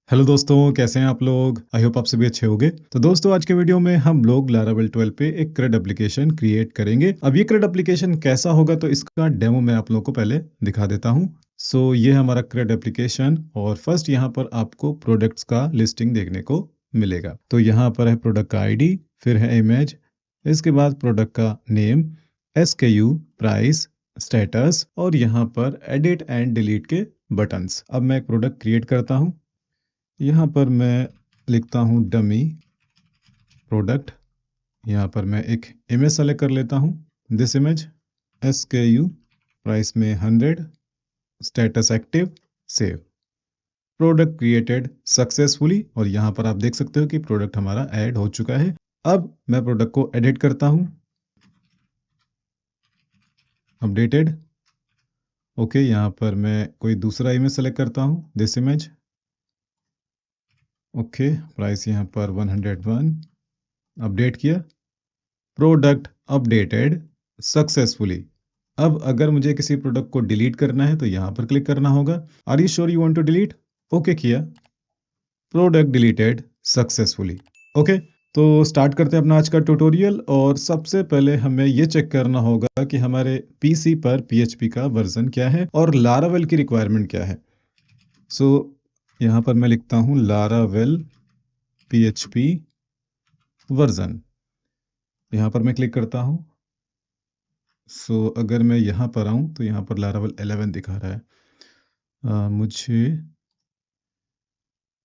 Hello दोस्तों, कैसे हैं आप लोग? आई होप आप सभी अच्छे होंगे। तो दोस्तों, आज के वीडियो में हम लोग लारावेल 12 पे एक CRUD एप्लीकेशन क्रिएट करेंगे। अब ये CRUD एप्लीकेशन कैसा होगा तो इसका डेमो मैं आप लोगों को पहले दिखा देता हूँ। ये हमारा CRUD एप्लीकेशन और फर्स्ट यहाँ पर आपको प्रोडक्ट्स का लिस्टिंग देखने को मिलेगा। तो यहाँ पर है प्रोडक्ट का आईडी, फिर है इमेज, इसके बाद प्रोडक्ट का नेम, SKU, प्राइस, स्टेटस और यहाँ पर एडिट एंड डिलीट के बटन्स। अब मैं एक प्रोडक्ट क्रिएट करता हूँ। यहाँ पर मैं लिखता हूँ डमी प्रोडक्ट। यहाँ पर मैं एक इमेज सेलेक्ट कर लेता हूँ, दिस इमेज, SKU, प्राइस में 100, status active, save. Product created successfully और यहाँ पर आप देख सकते हो कि प्रोडक्ट हमारा ऐड हो चुका है। अब मैं प्रोडक्ट को एडिट करता हूँ, अपडेटेड। ओके, यहाँ पर मैं कोई दूसरा इमेज सेलेक्ट करता हूँ, दिस इमेज। ओके, प्राइस यहाँ पर 101, अपडेट किया, प्रोडक्ट अपडेटेड सक्सेसफुली। अब अगर मुझे किसी प्रोडक्ट को डिलीट करना है तो यहाँ पर क्लिक करना होगा। Are you sure you want to delete? Okay किया, प्रोडक्ट डिलीटेड सक्सेसफुली। ओके, तो स्टार्ट करते हैं अपना आज का ट्यूटोरियल। और सबसे पहले हमें ये चेक करना होगा कि हमारे पीसी पर PHP का वर्जन क्या है और लारावेल की रिक्वायरमेंट क्या है। यहाँ पर मैं लिखता हूँ लारावेल PHP वर्जन। यहाँ पर मैं क्लिक करता हूँ। अगर मैं यहाँ पर आऊँ तो यहाँ पर लारावेल 11 दिखा रहा है। मुझे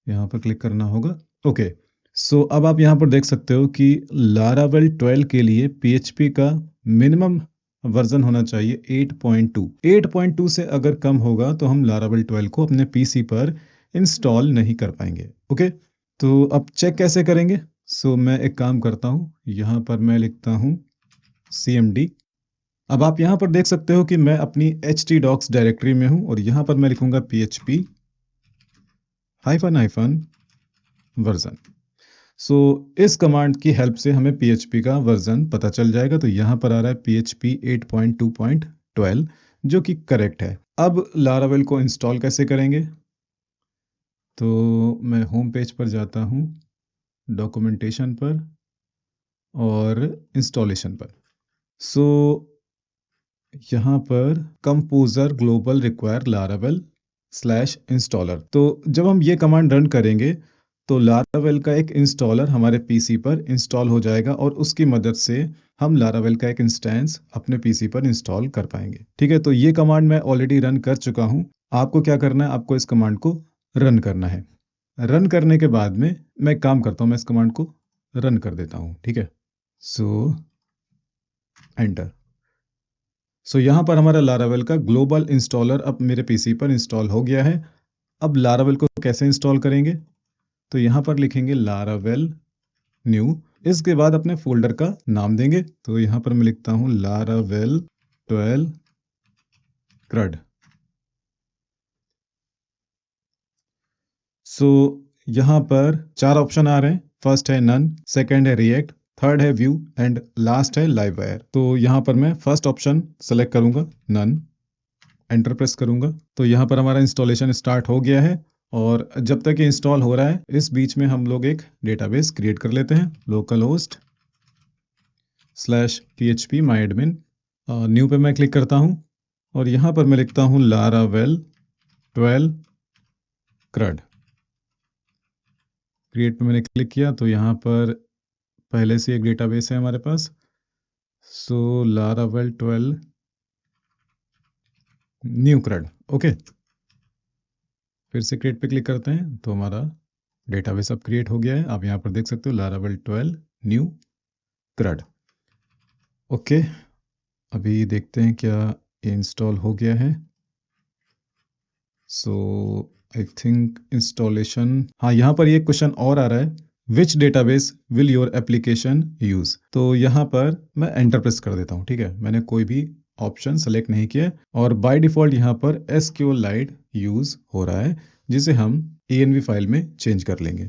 यहाँ पर क्लिक करना होगा। ओके, अब आप यहाँ पर देख सकते हो कि लारावेल 12 के लिए PHP का मिनिमम वर्जन होना चाहिए 8.2। 8.2 से अगर कम होगा तो हम लारावेल 12 को अपने पीसी पर इंस्टॉल नहीं कर पाएंगे। ओके, तो अब चेक कैसे करेंगे? मैं एक काम करता हूँ, यहाँ पर मैं लिखता हूँ CMD। अब आप यहाँ पर देख सकते हो कि मैं अपनी htdocs डायरेक्टरी में हूँ और यहाँ पर मैं लिखूंगा PHP हाइफन वर्जन। इस कमांड की हेल्प से हमें PHP का वर्जन पता चल जाएगा। तो यहाँ पर आ रहा है PHP 8.2.12 जो कि करेक्ट है। अब लारावेल को इंस्टॉल कैसे करेंगे? तो मैं होम पेज पर जाता हूँ, डॉक्यूमेंटेशन पर और इंस्टॉलेशन पर। यहाँ पर composer global require Laravel /installer. तो जब हम ये कमांड रन करेंगे तो लारावेल का एक इंस्टॉलर हमारे पीसी पर इंस्टॉल हो जाएगा और उसकी मदद से हम लारावेल का एक इंस्टेंस अपने पीसी पर इंस्टॉल कर पाएंगे। ठीक है, तो ये कमांड मैं ऑलरेडी रन कर चुका हूँ। आपको क्या करना है? आपको इस कमांड को रन करना है। रन करने के बाद में मैं काम करता हूँ, मैं इस कमांड को रन कर देता हूँ। ठीक है, एंटर। यहाँ पर हमारा लारावेल का ग्लोबल इंस्टॉलर अब मेरे पीसी पर इंस्टॉल हो गया है। अब लारावेल को कैसे इंस्टॉल करेंगे? तो यहाँ पर लिखेंगे लारावेल न्यू, इसके बाद अपने फोल्डर का नाम देंगे। तो यहाँ पर मैं लिखता हूँ लारावेल 12 CRUD। यहाँ पर 4 ऑप्शन आ रहे हैं। फर्स्ट है नन, सेकंड है रिएक्ट, थर्ड है व्यू एंड लास्ट है लाइववायर। तो यहाँ पर मैं फर्स्ट ऑप्शन सेलेक्ट करूंगा, नन, एंटर प्रेस करूंगा। तो यहाँ पर हमारा इंस्टॉलेशन स्टार्ट हो गया है और जब तक ये इंस्टॉल हो रहा है इस बीच में हम लोग एक डेटाबेस क्रिएट कर लेते हैं, local host /php myadmin। New पे मैं क्लिक करता हूँ और यहाँ पर मैं लिखता हूँ लारावेल 12 CRUD। क्रिएट पे मैंने क्लिक किया तो यहाँ पर पहले से एक डेटाबेस है हमारे पास। Laravel 12 new CRUD। ओके, फिर से क्रिएट पे क्लिक करते हैं तो हमारा डेटाबेस अब क्रिएट हो गया है। आप यहाँ पर देख सकते हो लारावेल 12 न्यू CRUD। ओके, अभी देखते हैं क्या ये इंस्टॉल हो गया है। आई थिंक इंस्टॉलेशन, हाँ, यहाँ पर ये क्वेश्चन और आ रहा है, which database will your application use. तो यहाँ पर मैं एंटर प्रेस कर देता हूँ। ठीक है, मैंने कोई भी ऑप्शन सेलेक्ट नहीं किया और बाय डिफॉल्ट यहाँ पर SQLite यूज हो रहा है जिसे हम env फाइल में चेंज कर लेंगे।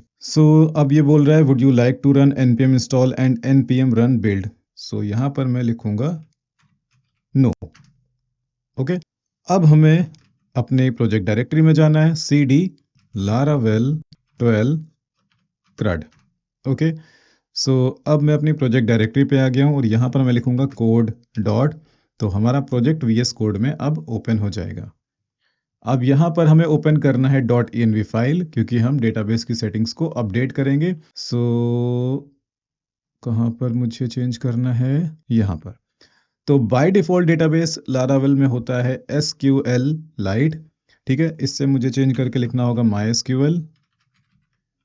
अब ये बोल रहा है would you like to run npm install and npm run build. यहाँ पर मैं लिखूंगा नो। ओके, अब हमें अपने प्रोजेक्ट डायरेक्टरी में जाना है, CD laravel 12 CRUD। ओके, सो अब मैं अपनी प्रोजेक्ट डायरेक्टरी पे आ गया हूँ और यहाँ पर मैं लिखूंगा कोड डॉट, तो हमारा प्रोजेक्ट VS कोड में अब ओपन हो जाएगा। अब यहाँ पर हमें ओपन करना है .env फाइल, क्योंकि हम डेटाबेस की सेटिंग्स को अपडेट करेंगे। सो कहाँ पर मुझे चेंज करना है, यहाँ पर। तो बाय डिफ़ॉल्ट डेटाबेस लारावेल में होता है SQL लाइट, ठीक है। इससे मुझे चेंज करके लिखना होगा MySQL।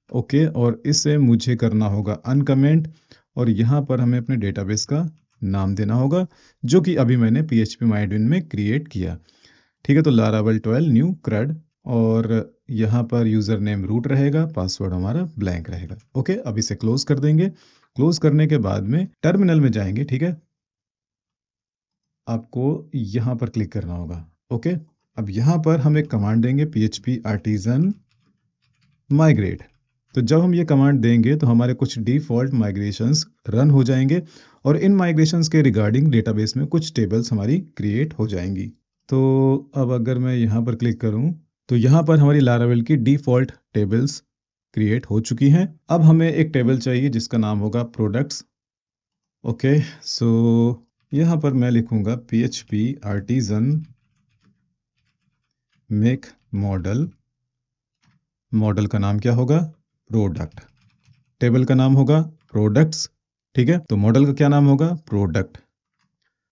ओके, और इससे मुझे करना होगा अनकमेंट, और यहाँ पर हमें अपने डेटाबेस का नाम देना होगा, जो कि अभी मैंने php-myadmin में क्रिएट किया, ठीक है। तो लारावेल 12 न्यू CRUD, और यहाँ पर यूज़र नेम रूट रहेगा, पासवर्ड हमारा ब्लैंक रहेगा। ओके, अब इसे क्लोज कर देंगे। क्लोज करने के बाद में टर्मिनल में जाएंगे, ठीक है। आपको यहाँ पर क्लिक करना होगा। ओके, अब यहाँ पर हम एक कमांड देंगे php artisan migrate। तो जब हम ये कमांड देंगे तो हमारे कुछ डिफ़ॉल्ट माइग्रेशंस रन हो जाएंगे, और इन माइग्रेशंस के रिगार्डिंग डेटाबेस में कुछ टेबल्स हमारी क्रिएट हो जाएंगी। तो अब अगर मैं यहाँ पर क्लिक करूँ तो यहाँ पर हमारी लारावेल की डिफ़ॉल्ट टेबल्स क्रिएट हो चुकी हैं। अब हमें एक टेबल चाहिए जिसका नाम होगा प्रोडक्ट्स। ओके, सो यहाँ पर मैं लिखूंगा php artisan make model. Model का नाम क्या होगा, प्रोडक्ट। टेबल का नाम होगा प्रोडक्ट्स, ठीक है। तो मॉडल का क्या नाम होगा, प्रोडक्ट।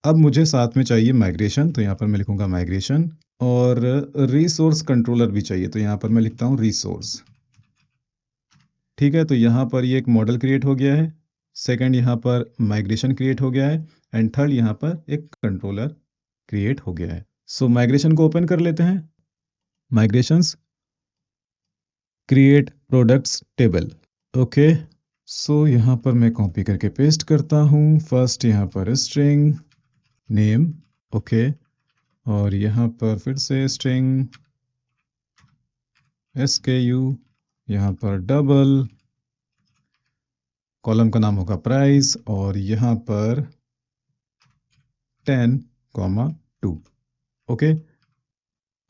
अब मुझे साथ में चाहिए माइग्रेशन, तो यहाँ पर मैं लिखूंगा माइग्रेशन, और रिसोर्स कंट्रोलर भी चाहिए, तो यहाँ पर मैं लिखता हूँ रिसोर्स, ठीक है। तो यहाँ पर ये एक मॉडल क्रिएट हो गया है, सेकंड यहाँ पर माइग्रेशन क्रिएट हो गया है, एंड थर्ड यहाँ पर एक कंट्रोलर क्रिएट हो गया है। सो माइग्रेशन को ओपन कर लेते हैं। Migrations, create products table. Okay, so यहाँ पर मैं कॉपी करके पेस्ट करता हूँ। फर्स्ट यहाँ पर स्ट्रिंग नेम, ओके, और यहाँ पर फिर से स्ट्रिंग SKU, यहाँ पर डबल, कॉलम का नाम होगा प्राइस, और यहाँ पर 10,2। ओके,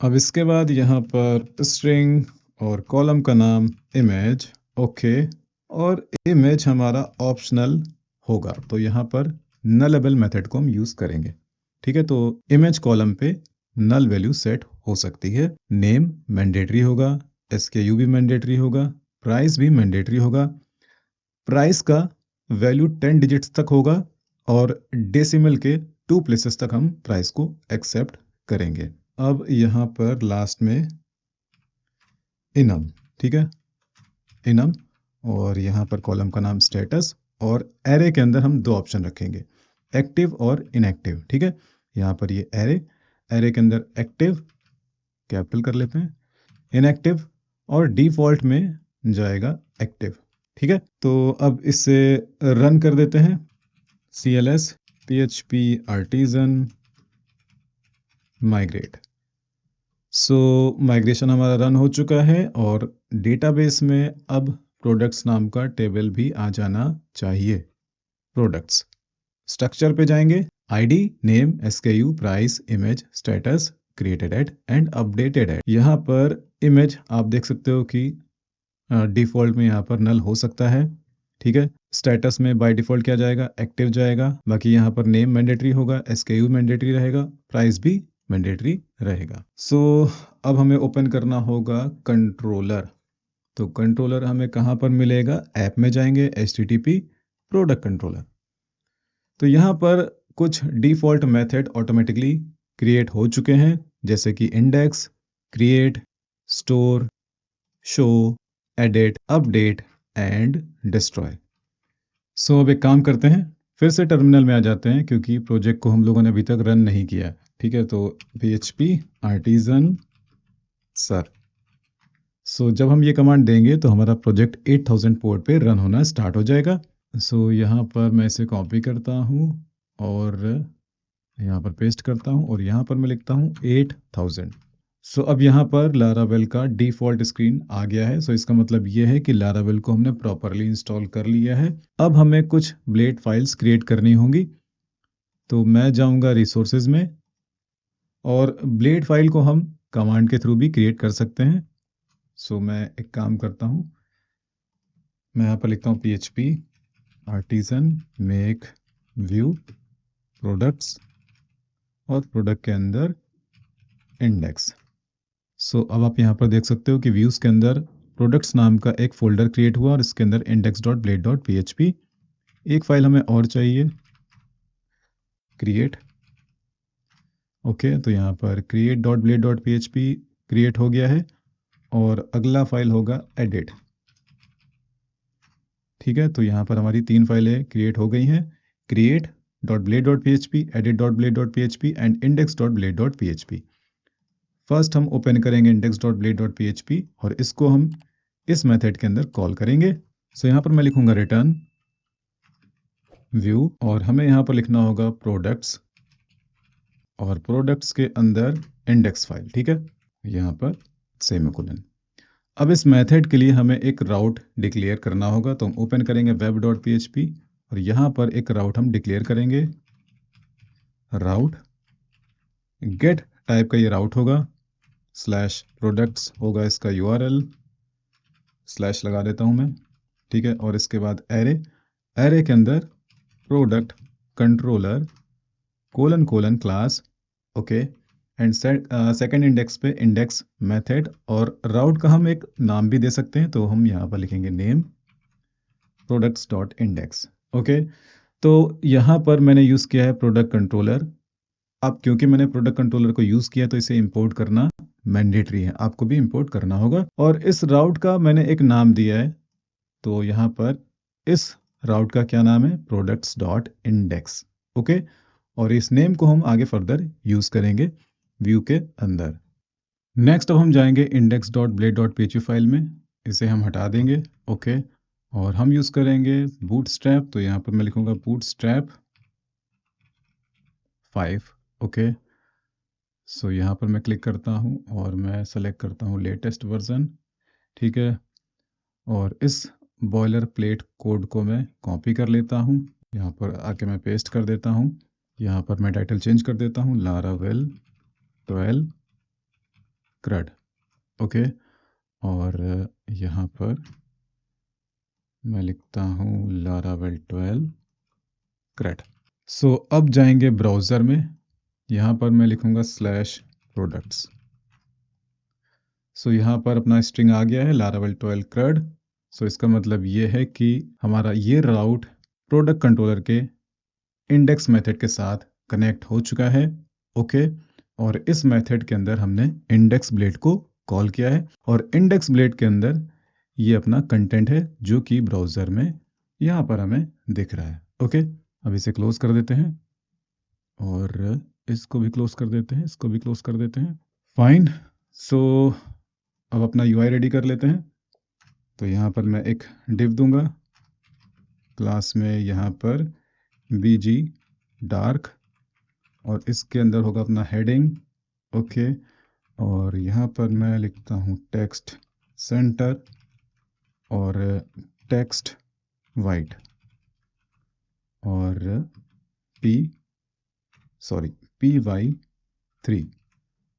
अब इसके बाद यहाँ पर स्ट्रिंग और कॉलम का नाम इमेज, ओके, और इमेज हमारा ऑप्शनल होगा, तो यहाँ पर नलेबल मेथड को हम यूज़ करेंगे, ठीक है। तो इमेज कॉलम पे नल वैल्यू सेट हो सकती है। नेम मैंडेटरी होगा, SKU भी मैंडेटरी होगा, प्राइस भी मैंडेटरी होगा। प्राइस का वैल्यू 10 डिजिट्स तक होगा, और डेसिमल के 2 प्लेसेस तक हम प्राइस को एक्सेप्ट करेंगे। अब यहाँ पर लास्ट में इनम, ठीक है, इनम, और यहाँ पर कॉलम का नाम स्टेटस, और एरे के अंदर हम दो ऑप्शन रखेंगे, एक्टिव और इनएक्टिव, ठीक है। यहाँ पर ये एरे, एरे के अंदर एक्टिव कैपिटल कर लेते हैं, इनएक्टिव और डिफॉल्ट में जाएगा एक्टिव, ठीक है। तो अब इसे रन कर देते हैं। CLS php artisan migrate। सो माइग्रेशन हमारा रन हो चुका है, और डेटाबेस में अब प्रोडक्ट्स नाम का टेबल भी आ जाना चाहिए। प्रोडक्ट्स, स्ट्रक्चर पे जाएंगे, ID, name, SKU, price, image, status, created at and updated at. यहाँ पर इमेज आप देख सकते हो कि डिफ़ॉल्ट में यहाँ पर नल हो सकता है, ठीक है। स्टेटस में बाय डिफ़ॉल्ट क्या जाएगा, एक्टिव जाएगा। बाकी यहाँ पर नेम मैंडेटरी होगा, SKU मैंडेटरी रहेगा, प्राइस भी मैंडेटरी रहेगा। सो अब हमें ओपन करना होगा कंट्रोलर। तो कंट्रोलर हमें कहाँ पर मिलेगा, ऐप में जाएंगे, HTTP प्रोडक्ट कंट्रोलर। तो यहाँ पर कुछ डिफ़ॉल्ट मेथड ऑटोमेटिकली क्रिएट हो चुके हैं, जैसे कि index, create, store, show, edit, update and destroy. So अब एक काम करते हैं, फिर से टर्मिनल में आ जाते हैं, क्योंकि प्रोजेक्ट को हम लोगों ने अभी तक रन नहीं किया, ठीक है। तो php artisan sir। सो जब हम ये कमांड देंगे तो हमारा प्रोजेक्ट 8000 पोर्ट पे रन होना स्टार्ट हो जाएगा। सो यहाँ पर मैं इसे कॉपी करता हूँ और यहाँ पर पेस्ट करता हूँ, और यहाँ पर मैं लिखता हूँ 8000। सो अब यहाँ पर लारावेल का डिफ़ॉल्ट स्क्रीन आ गया है। सो इसका मतलब ये है कि लारावेल को हमने प्रॉपरली इंस्टॉल कर लिया है। अब हमें कुछ ब्लेड फाइल्स क्रिएट करनी होंगी, तो मैं जाऊँगा रिसोर्सेज में, और ब्लेड फाइल को हम कमांड के थ्रू भी क्रिएट कर सकते हैं। सो मैं एक काम करता हूँ, मैं यहाँ पर लिखता हूँ PHP artisan make view products और प्रोडक्ट के अंदर इंडेक्स। सो अब आप यहाँ पर देख सकते हो कि व्यूज़ के अंदर प्रोडक्ट्स नाम का एक फोल्डर क्रिएट हुआ और इसके अंदर index.blade.php एक फाइल हमें और चाहिए क्रिएट। ओके, तो यहाँ पर create.blade.php क्रिएट हो गया है और अगला फाइल होगा एडिट। ठीक है, तो यहाँ पर हमारी 3 फाइलें क्रिएट हो गई हैं, create.blade.php, edit.blade.php and index.blade.php। First हम ओपन करेंगे index.blade.php और इसको हम इस मेथड के अंदर कॉल करेंगे। सो यहाँ पर मैं लिखूंगा रिटर्न व्यू और हमें यहाँ पर लिखना होगा प्रोडक्ट्स और प्रोडक्ट्स के अंदर इंडेक्स फाइल। ठीक है, यहाँ पर सेमीकोलन। अब इस मेथड के लिए हमें एक राउट डिक्लेयर करना होगा, तो हम ओपन करेंगे web.php और यहाँ पर एक राउट हम डिक्लेयर करेंगे, राउट गेट टाइप का ये राउट होगा, स्लैश प्रोडक्ट्स होगा इसका URL, स्लैश लगा देता हूँ मैं। ठीक है, और इसके बाद एरे, एरे के अंदर product controller colon colon class. Okay, and second index पे इंडेक्स मेथड और राउट का हम एक नाम भी दे सकते हैं, तो हम यहाँ पर लिखेंगे name products dot index. Okay, तो यहाँ पर मैंने यूज़ किया है प्रोडक्ट कंट्रोलर। अब क्योंकि मैंने प्रोडक्ट कंट्रोलर को यूज़ किया तो इसे इंपोर्ट करना मैंडेटरी है, आपको भी इंपोर्ट करना होगा। और इस राउट का मैंने एक नाम दिया है, तो यहाँ पर इस राउट का क्या नाम है, प्रोडक्ट्स डॉट इंडेक्स। ओके, और इस नेम को हम आगे फर्दर यूज़ करेंगे व्यू के अंदर। नेक्स्ट अब हम जाएंगे index.blade.php फाइल में, इसे हम हटा देंगे। ओके, और हम यूज़ करेंगे बूटस्ट्रैप, तो यहाँ पर मैं लिखूंगा बूटस्ट्रैप 5। ओके, सो यहाँ पर मैं क्लिक करता हूँ और मैं सेलेक्ट करता हूँ लेटेस्ट वर्जन। ठीक है, और इस बॉयलर प्लेट कोड को मैं कॉपी कर लेता हूँ, यहाँ पर आके मैं पेस्ट कर देता हूँ। यहाँ पर मैं टाइटल चेंज कर देता हूँ, लारावेल 12 क्रड। ओके, और यहाँ पर मैं लिखता हूँ लारावेल 12 क्रड। सो अब जाएंगे ब्राउज़र में, यहाँ पर मैं लिखूँगा स्लैश प्रोडक्ट्स। सो यहाँ पर अपना स्ट्रिंग आ गया है लारावेल 12 क्रड। सो इसका मतलब ये है कि हमारा ये राउट प्रोडक्ट कंट्रोलर के इंडेक्स मेथड के साथ कनेक्ट हो चुका है। ओके, और इस मेथड के अंदर हमने इंडेक्स ब्लेड को कॉल किया है और इंडेक्स ब्लेड के अंदर ये अपना कंटेंट है जो कि ब्राउज़र में यहाँ पर हमें दिख रहा है। ओके, अब इसे क्लोज कर देते हैं और इसको भी क्लोज कर देते हैं, इसको भी क्लोज कर देते हैं। फाइन, सो अब अपना UI रेडी कर लेते हैं। तो यहाँ पर मैं एक डिव दूंगा क्लास में, यहाँ पर BG डार्क और इसके अंदर होगा अपना हेडिंग। ओके, और यहाँ पर मैं लिखता हूँ टेक्स्ट सेंटर और टेक्स्ट वाइट और PY3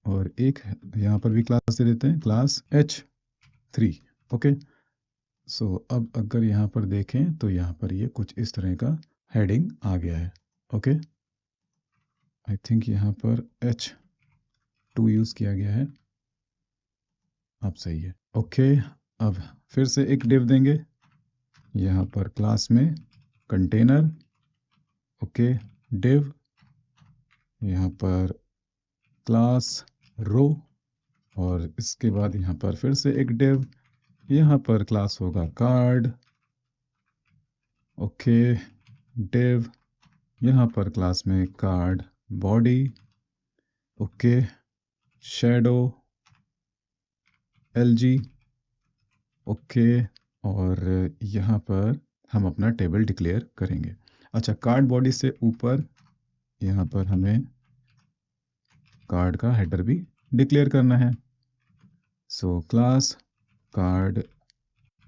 और एक यहाँ पर भी क्लास दे देते हैं, क्लास H3। ओके, सो अब अगर यहाँ पर देखें तो यहाँ पर ये कुछ इस तरह का हेडिंग आ गया है। ओके, आई थिंक यहाँ पर H2 यूज़ किया गया है, अब सही है। ओके, अब फिर से एक डिव देंगे यहाँ पर क्लास में कंटेनर। ओके, डिव यहाँ पर क्लास रो और इसके बाद यहाँ पर फिर से एक डिव, यहाँ पर क्लास होगा कार्ड। ओके, डिव यहाँ पर क्लास में card body. Okay, shadow LG। Okay, और यहाँ पर हम अपना टेबल डिक्लेयर करेंगे। अच्छा, कार्ड बॉडी से ऊपर यहाँ पर हमें कार्ड का हेडर भी डिक्लेयर करना है। So class card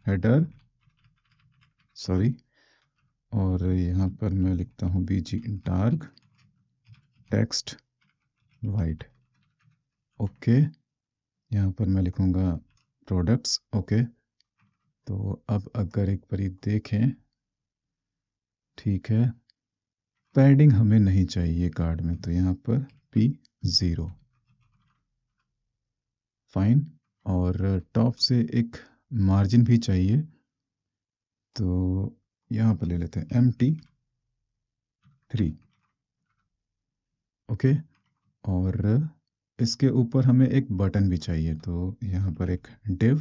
header, sorry, और यहाँ पर मैं लिखता हूँ BG dark text white. Okay, यहाँ पर मैं लिखूँगा प्रोडक्ट्स। ओके, तो अब अगर एक बारी देखें, ठीक है, पैडिंग हमें नहीं चाहिए कार्ड में, तो यहाँ पर P0, फाइन। और टॉप से एक मार्जिन भी चाहिए, तो यहाँ पर ले लेते हैं MT3, ओके। और इसके ऊपर हमें एक बटन भी चाहिए, तो यहाँ पर एक div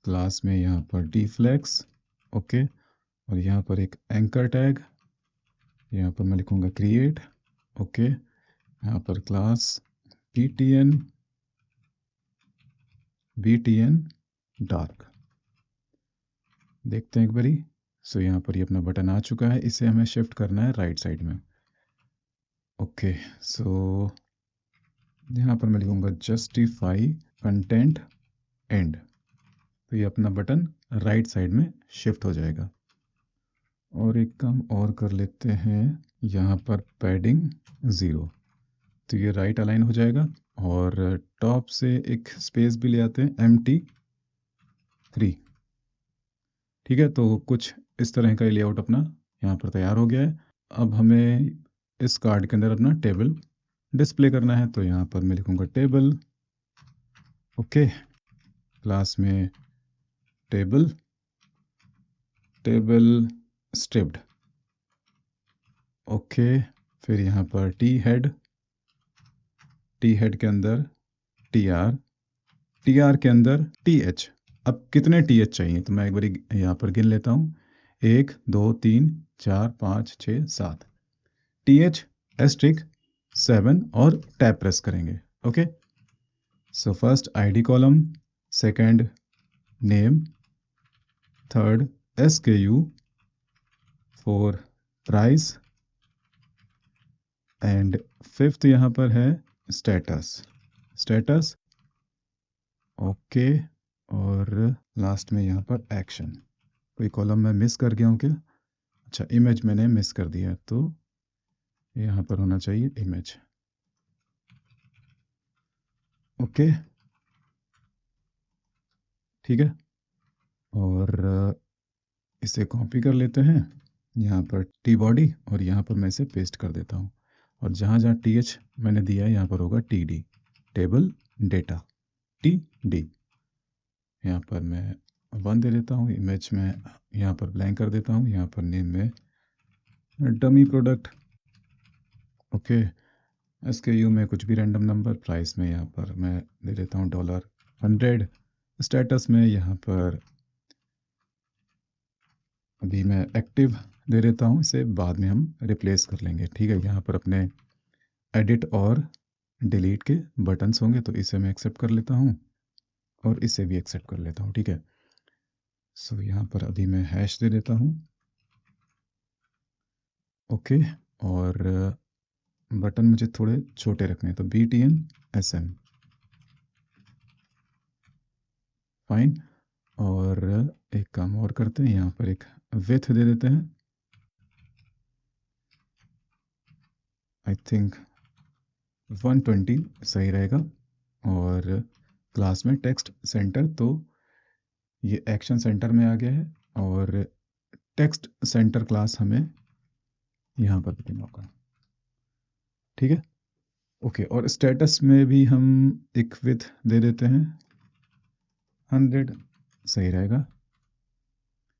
क्लास में यहाँ पर dflex, ओके। और यहाँ पर एक एंकर टैग, यहाँ पर मैं लिखूँगा क्रिएट, ओके। यहाँ पर क्लास btn डार्क, देखते हैं एक बारी। सो यहाँ पर ये अपना बटन आ चुका है, इसे हमें शिफ्ट करना है राइट साइड में, ओके। सो यहाँ पर मैं लिखूँगा जस्टिफाई कंटेंट एंड, तो ये अपना बटन राइट साइड में शिफ्ट हो जाएगा। और एक काम और कर लेते हैं, यहाँ पर पैडिंग 0, तो ये राइट अलाइन हो जाएगा। और टॉप से एक स्पेस भी ले आते हैं MT3, ठीक है। तो कुछ इस तरह का लेआउट अपना यहाँ पर तैयार हो गया है। अब हमें इस कार्ड के अंदर अपना टेबल डिस्प्ले करना है, तो यहाँ पर मैं लिखूँगा टेबल, ओके। क्लास में टेबल स्ट्रिप्ड, ओके। फिर यहाँ पर टी हेड के अंदर TR के अंदर TH। अब कितने TH चाहिए, तो मैं एक बार यहाँ पर गिन लेता हूँ, 1 2 3 4 5 6 7, TH एस्ट्रिक 7 और टैब प्रेस करेंगे, okay. So first ID column, second name, third SKU, four price, and fifth यहाँ पर है स्टेटस, ओके। और लास्ट में यहाँ पर एक्शन। कोई कॉलम मैं मिस कर गया हूँ क्या? अच्छा, इमेज मैंने मिस कर दिया, तो यहाँ पर होना चाहिए इमेज, ओके, ठीक है। और इसे कॉपी कर लेते हैं यहाँ पर टी बॉडी, और यहाँ पर मैं इसे पेस्ट कर देता हूँ। और जहाँ जहाँ TH मैंने दिया है यहाँ पर होगा TD, टेबल डेटा TD। यहाँ पर मैं 1 दे देता हूँ, इमेज में यहाँ पर ब्लैंक कर देता हूँ, यहाँ पर नेम में डमी प्रोडक्ट, ओके। SKU में कुछ भी रैंडम नंबर, प्राइस में यहाँ पर मैं दे देता हूँ $100, स्टेटस में यहाँ पर अभी मैं एक्टिव दे देता हूँ, इसे बाद में हम रिप्लेस कर लेंगे, ठीक है। यहाँ पर अपने एडिट और डिलीट के बटन्स होंगे, तो इसे मैं एक्सेप्ट कर लेता हूँ और इसे भी एक्सेप्ट कर लेता हूँ, ठीक है। सो यहाँ पर अभी मैं हैश दे देता हूँ, ओके। और बटन मुझे थोड़े छोटे रखने हैं, तो BTN SM, फाइन। और एक काम और करते हैं, यहाँ पर एक विड्थ दे देते हैं, आई थिंक 120 सही रहेगा। और क्लास में टेक्स्ट सेंटर, तो ये एक्शन सेंटर में आ गया है, और टेक्स्ट सेंटर क्लास हमें यहाँ पर देना होगा, ठीक है, ओके। और स्टेटस में भी हम एक विड्थ दे देते हैं 100, सही रहेगा,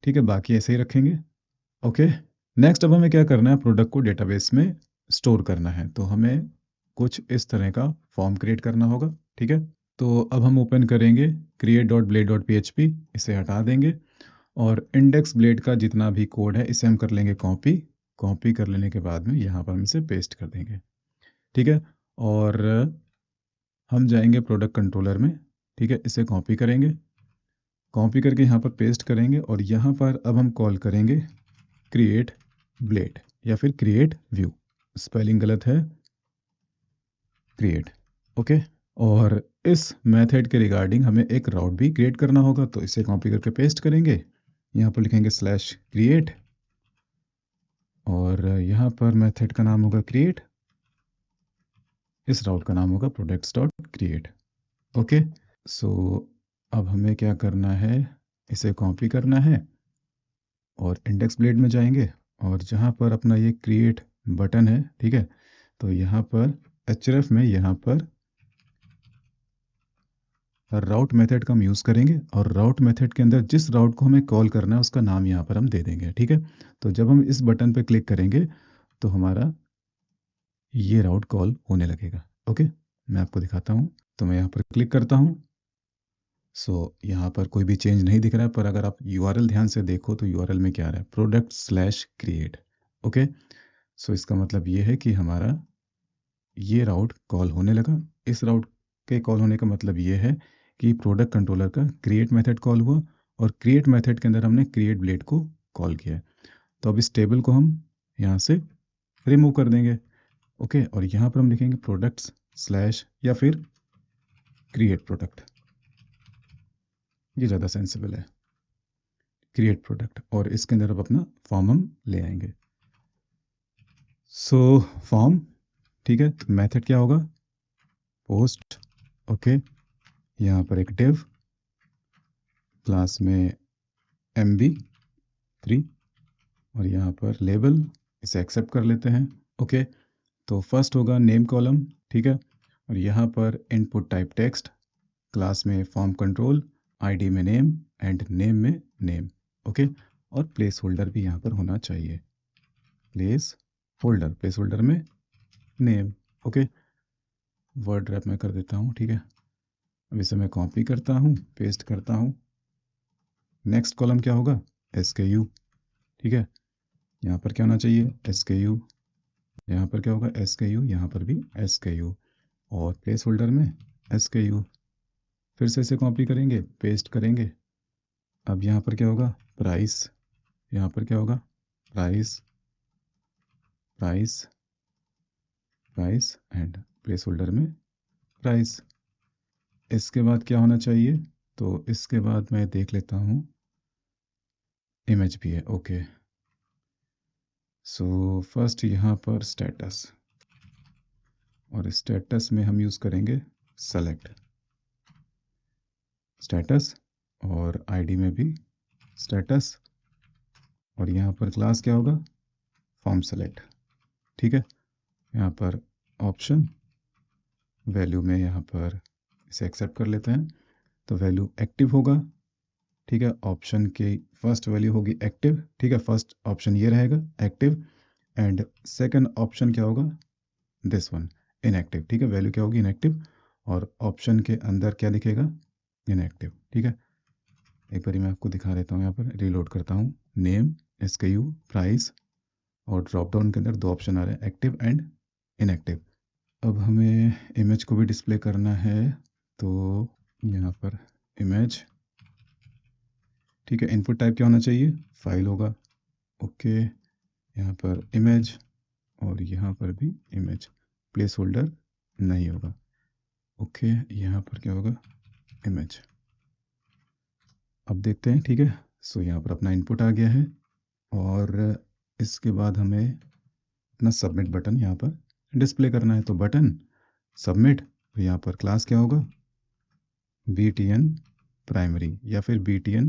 ठीक है। बाकी ऐसे ही रखेंगे, ओके। नेक्स्ट अब हमें क्या करना है, प्रोडक्ट को डेटाबेस में स्टोर करना है, तो हमें कुछ इस तरह का फॉर्म क्रिएट करना होगा, ठीक है। तो अब हम ओपन करेंगे create.blade.php, इसे हटा देंगे, और इंडेक्स ब्लेड का जितना भी कोड है इसे हम कर लेंगे कॉपी कर लेने के बाद में यहाँ पर हम इसे पेस्ट कर देंगे, ठीक है। और हम जाएंगे प्रोडक्ट कंट्रोलर में, ठीक है, इसे कॉपी करके यहाँ पर पेस्ट करेंगे, और यहाँ पर अब हम कॉल करेंगे क्रिएट ब्लेड या फिर क्रिएट व्यू, स्पेलिंग गलत है, क्रिएट, ओके। और इस मेथड के रिगार्डिंग हमें एक राउट भी क्रिएट करना होगा, तो इसे कॉपी करके पेस्ट करेंगे, यहाँ पर लिखेंगे /create, और यहाँ पर मेथड का नाम होगा क्रिएट, इस राउट का नाम होगा products.create, ओके। सो अब हमें क्या करना है, इसे कॉपी करना है और इंडेक्स ब्लेड में जाएंगे और जहाँ पर अपना ये क्रिएट बटन है, ठीक है, तो यहाँ पर href में यहाँ पर राउट मेथड का हम यूज़ करेंगे और राउट मेथड के अंदर जिस राउट को हमें कॉल करना है उसका नाम यहाँ पर हम दे देंगे, ठीक है। तो जब हम इस बटन पर क्लिक करेंगे तो हमारा ये राउट कॉल होने लगेगा। ओके, मैं आपको दिखाता हूँ। तो मैं यहाँ पर क्लिक करता हूँ। यहाँ पर कोई भी चेंज नहीं दिख रहा है, पर अगर आप यूआरएल ध्यान से देखो तो यूआरएल में क्या आ रहा है, product/create। ओके, इसका मतलब ये है कि हमारा ये राउट कॉल होने लगा। इस राउट के कॉल होने का मतलब ये है कि प्रोडक्ट कंट्रोलर का क्रिएट मेथड कॉल हुआ और क्रिएट मेथड के अंदर हमने क्रिएट ब्लेड को कॉल किया है। तो अब इस टेबल को हम यहाँ से रिमूव कर देंगे। ओके, और यहाँ पर हम लिखेंगे प्रोडक्ट्स स्लैश या फिर क्रिएट प्रोडक्ट, ये ज़्यादा सेंसिबल है, क्रिएट प्रोडक्ट, और इसके अंदर अब अपना फॉर्म हम ले आएंगे। फॉर्म, ठीक है, तो मेथड क्या होगा, पोस्ट। ओके, यहाँ पर एक डिव, क्लास में MB3, और यहाँ पर लेबल, इसे एक्सेप्ट कर लेते हैं। ओके, तो फर्स्ट होगा नेम कॉलम, ठीक है, और यहाँ पर इनपुट टाइप टेक्स्ट, क्लास में फॉर्म कंट्रोल, आईडी में नेम एंड नेम में नेम। ओके, और प्लेस होल्डर भी यहाँ पर होना चाहिए, प्लेस होल्डर में नेम। ओके, वर्ड रैप में कर देता हूँ, ठीक है। अब इसे मैं कॉपी करता हूँ, पेस्ट करता हूँ। नेक्स्ट कॉलम क्या होगा, SKU, ठीक है, यहाँ पर क्या होना चाहिए, SKU, यहाँ पर क्या होगा, SKU, यहाँ पर भी SKU, और प्लेस होल्डर में SKU। फिर से इसे कॉपी करेंगे, पेस्ट करेंगे। अब यहाँ पर क्या होगा, प्राइस, यहाँ पर क्या होगा, price price price and place holder में प्राइस। इसके बाद क्या होना चाहिए, तो इसके बाद मैं देख लेता हूँ, इमेज भी है। ओके, फर्स्ट यहाँ पर स्टेटस, और स्टेटस में हम यूज़ करेंगे सेलेक्ट स्टेटस, और आईडी में भी स्टेटस, और यहाँ पर क्लास क्या होगा, फॉर्म सेलेक्ट, ठीक है। यहाँ पर ऑप्शन वैल्यू में यहाँ पर इसे एक्सेप्ट कर लेते हैं, तो वैल्यू एक्टिव होगा, ठीक है। ऑप्शन की फर्स्ट वैल्यू होगी एक्टिव, ठीक है, फर्स्ट ऑप्शन ये रहेगा एक्टिव, एंड सेकंड ऑप्शन क्या होगा, दिस वन इनएक्टिव, ठीक है, वैल्यू क्या होगी, इनएक्टिव, और ऑप्शन के अंदर क्या दिखेगा, इनएक्टिव, ठीक है। एक बार मैं आपको दिखा देता हूँ, यहाँ पर रीलोड करता हूँ, नेम, SKU, प्राइस, और ड्रॉप डाउन के अंदर दो ऑप्शन आ रहे हैं, एक्टिव एंड इनएक्टिव। अब हमें इमेज को भी डिस्प्ले करना है, तो यहाँ पर इमेज, ठीक है, इनपुट टाइप क्या होना चाहिए, फाइल होगा। ओके, यहाँ पर इमेज, और यहाँ पर भी इमेज, प्लेस होल्डर नहीं होगा। ओके, यहाँ पर क्या होगा, इमेज। अब देखते हैं, ठीक है। यहाँ पर अपना इनपुट आ गया है, और इसके बाद हमें अपना सबमिट बटन यहाँ पर डिस्प्ले करना है। तो बटन सबमिट, तो यहाँ पर क्लास क्या होगा, BTN प्राइमरी या फिर BTN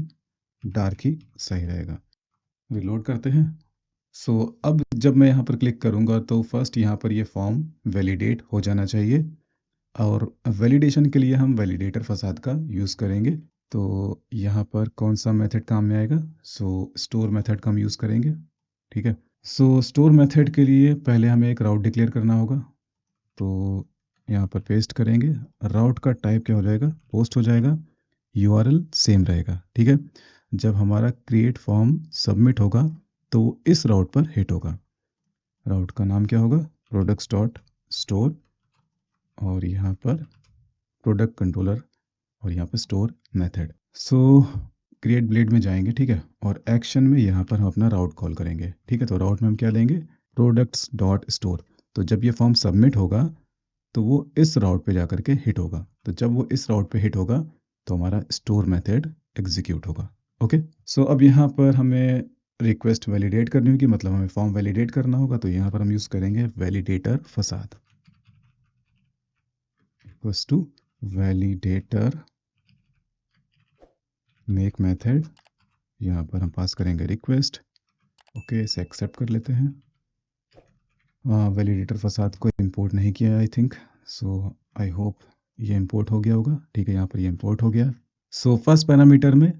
डार्क ही सही रहेगा। रिलोड करते हैं। अब जब मैं यहाँ पर क्लिक करूँगा तो फर्स्ट यहाँ पर ये फॉर्म वैलिडेट हो जाना चाहिए, और वैलिडेशन के लिए हम वैलिडेटर फसाद का यूज़ करेंगे। तो यहाँ पर कौन सा मेथड काम में आएगा, स्टोर मेथड का हम यूज़ करेंगे, ठीक है। स्टोर मेथड के लिए पहले हमें एक राउट डिक्लेयर करना होगा, तो यहाँ पर पेस्ट करेंगे, राउट का टाइप क्या हो जाएगा, पोस्ट हो जाएगा, URL सेम रहेगा, ठीक है। जब हमारा क्रिएट फॉर्म सबमिट होगा तो इस राउट पर हिट होगा। राउट का नाम क्या होगा, products.store, और यहाँ पर प्रोडक्ट कंट्रोलर, और यहाँ पर स्टोर मेथड। क्रिएट ब्लेड में जाएंगे, ठीक है, और एक्शन में यहाँ पर हम अपना राउट कॉल करेंगे, ठीक है। तो राउट में हम क्या लेंगे, products.store। तो जब ये फॉर्म सबमिट होगा तो वो इस राउट पे जाकर के हिट होगा। तो जब वो इस राउट पे हिट होगा तो हमारा स्टोर मेथड एग्जीक्यूट होगा। ओके, अब यहाँ पर हमें रिक्वेस्ट वैलिडेट करनी होगी, मतलब हमें फॉर्म वैलिडेट करना होगा, तो यहाँ पर हम यूज़ करेंगे validator facade, equals to validator make method, यहाँ पर हम पास करेंगे रिक्वेस्ट। ओके, इसे एक्सेप्ट कर लेते हैं। वैलिडेटर फसाद को इंपोर्ट नहीं किया I think, so I hope ये इंपोर्ट हो गया होगा। ठीक है, यहाँ पर ये इंपोर्ट हो गया। सो फर्स्ट पैरामीटर में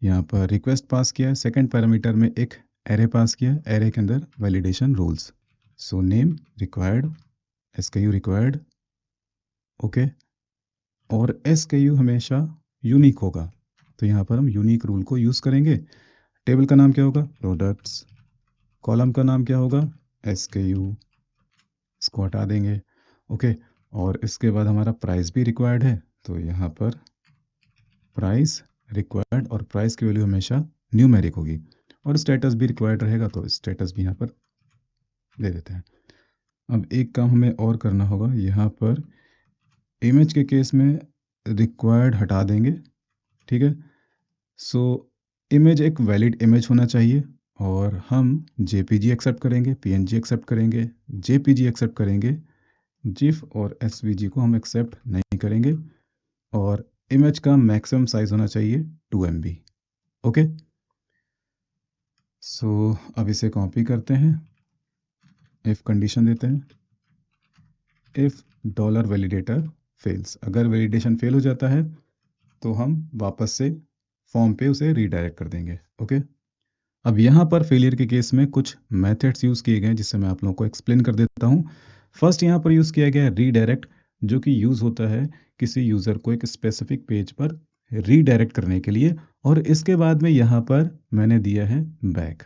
यहाँ पर रिक्वेस्ट पास किया है, सेकंड पैरामीटर में एक एरे पास किया है, एरे के अंदर validation rules. So name required, SKU required, okay, और SKU हमेशा यूनिक होगा, तो यहाँ पर हम यूनिक रूल को यूज़ करेंगे। टेबल का नाम क्या होगा? प्रोडक्ट्स। कॉलम का नाम क्या होगा? SKU, इसको हटा देंगे। ओके, और इसके बाद हमारा प्राइस भी रिक्वायर्ड है, तो यहाँ पर प्राइस रिक्वायर्ड, और प्राइस की वैल्यू हमेशा न्यूमेरिक होगी, और स्टेटस भी रिक्वायर्ड रहेगा, तो स्टेटस भी यहाँ पर दे देते हैं। अब एक काम हमें और करना होगा, यहाँ पर इमेज के केस में रिक्वायर्ड हटा देंगे। ठीक है, सो इमेज एक वैलिड इमेज होना चाहिए, और हम JPG एक्सेप्ट करेंगे, PNG एक्सेप्ट करेंगे, JPG एक्सेप्ट करेंगे, GIF और SVG को हम एक्सेप्ट नहीं करेंगे, और इमेज का मैक्सिमम साइज होना चाहिए 2 MB। ओके, सो अब इसे कॉपी करते हैं, इफ कंडीशन देते हैं, इफ $वैलिडेटर फेल्स, अगर वैलिडेशन फेल हो जाता है तो हम वापस से फॉर्म पे उसे रीडायरेक्ट कर देंगे। ओके, अब यहाँ पर फेलियर के केस में कुछ मेथड्स यूज़ किए गए हैं, जिससे मैं आप लोगों को एक्सप्लेन कर देता हूँ। फर्स्ट यहाँ पर यूज़ किया गया है रीडायरेक्ट, जो कि यूज़ होता है किसी यूज़र को एक स्पेसिफिक पेज पर रीडायरेक्ट करने के लिए, और इसके बाद में यहाँ पर मैंने दिया है बैक।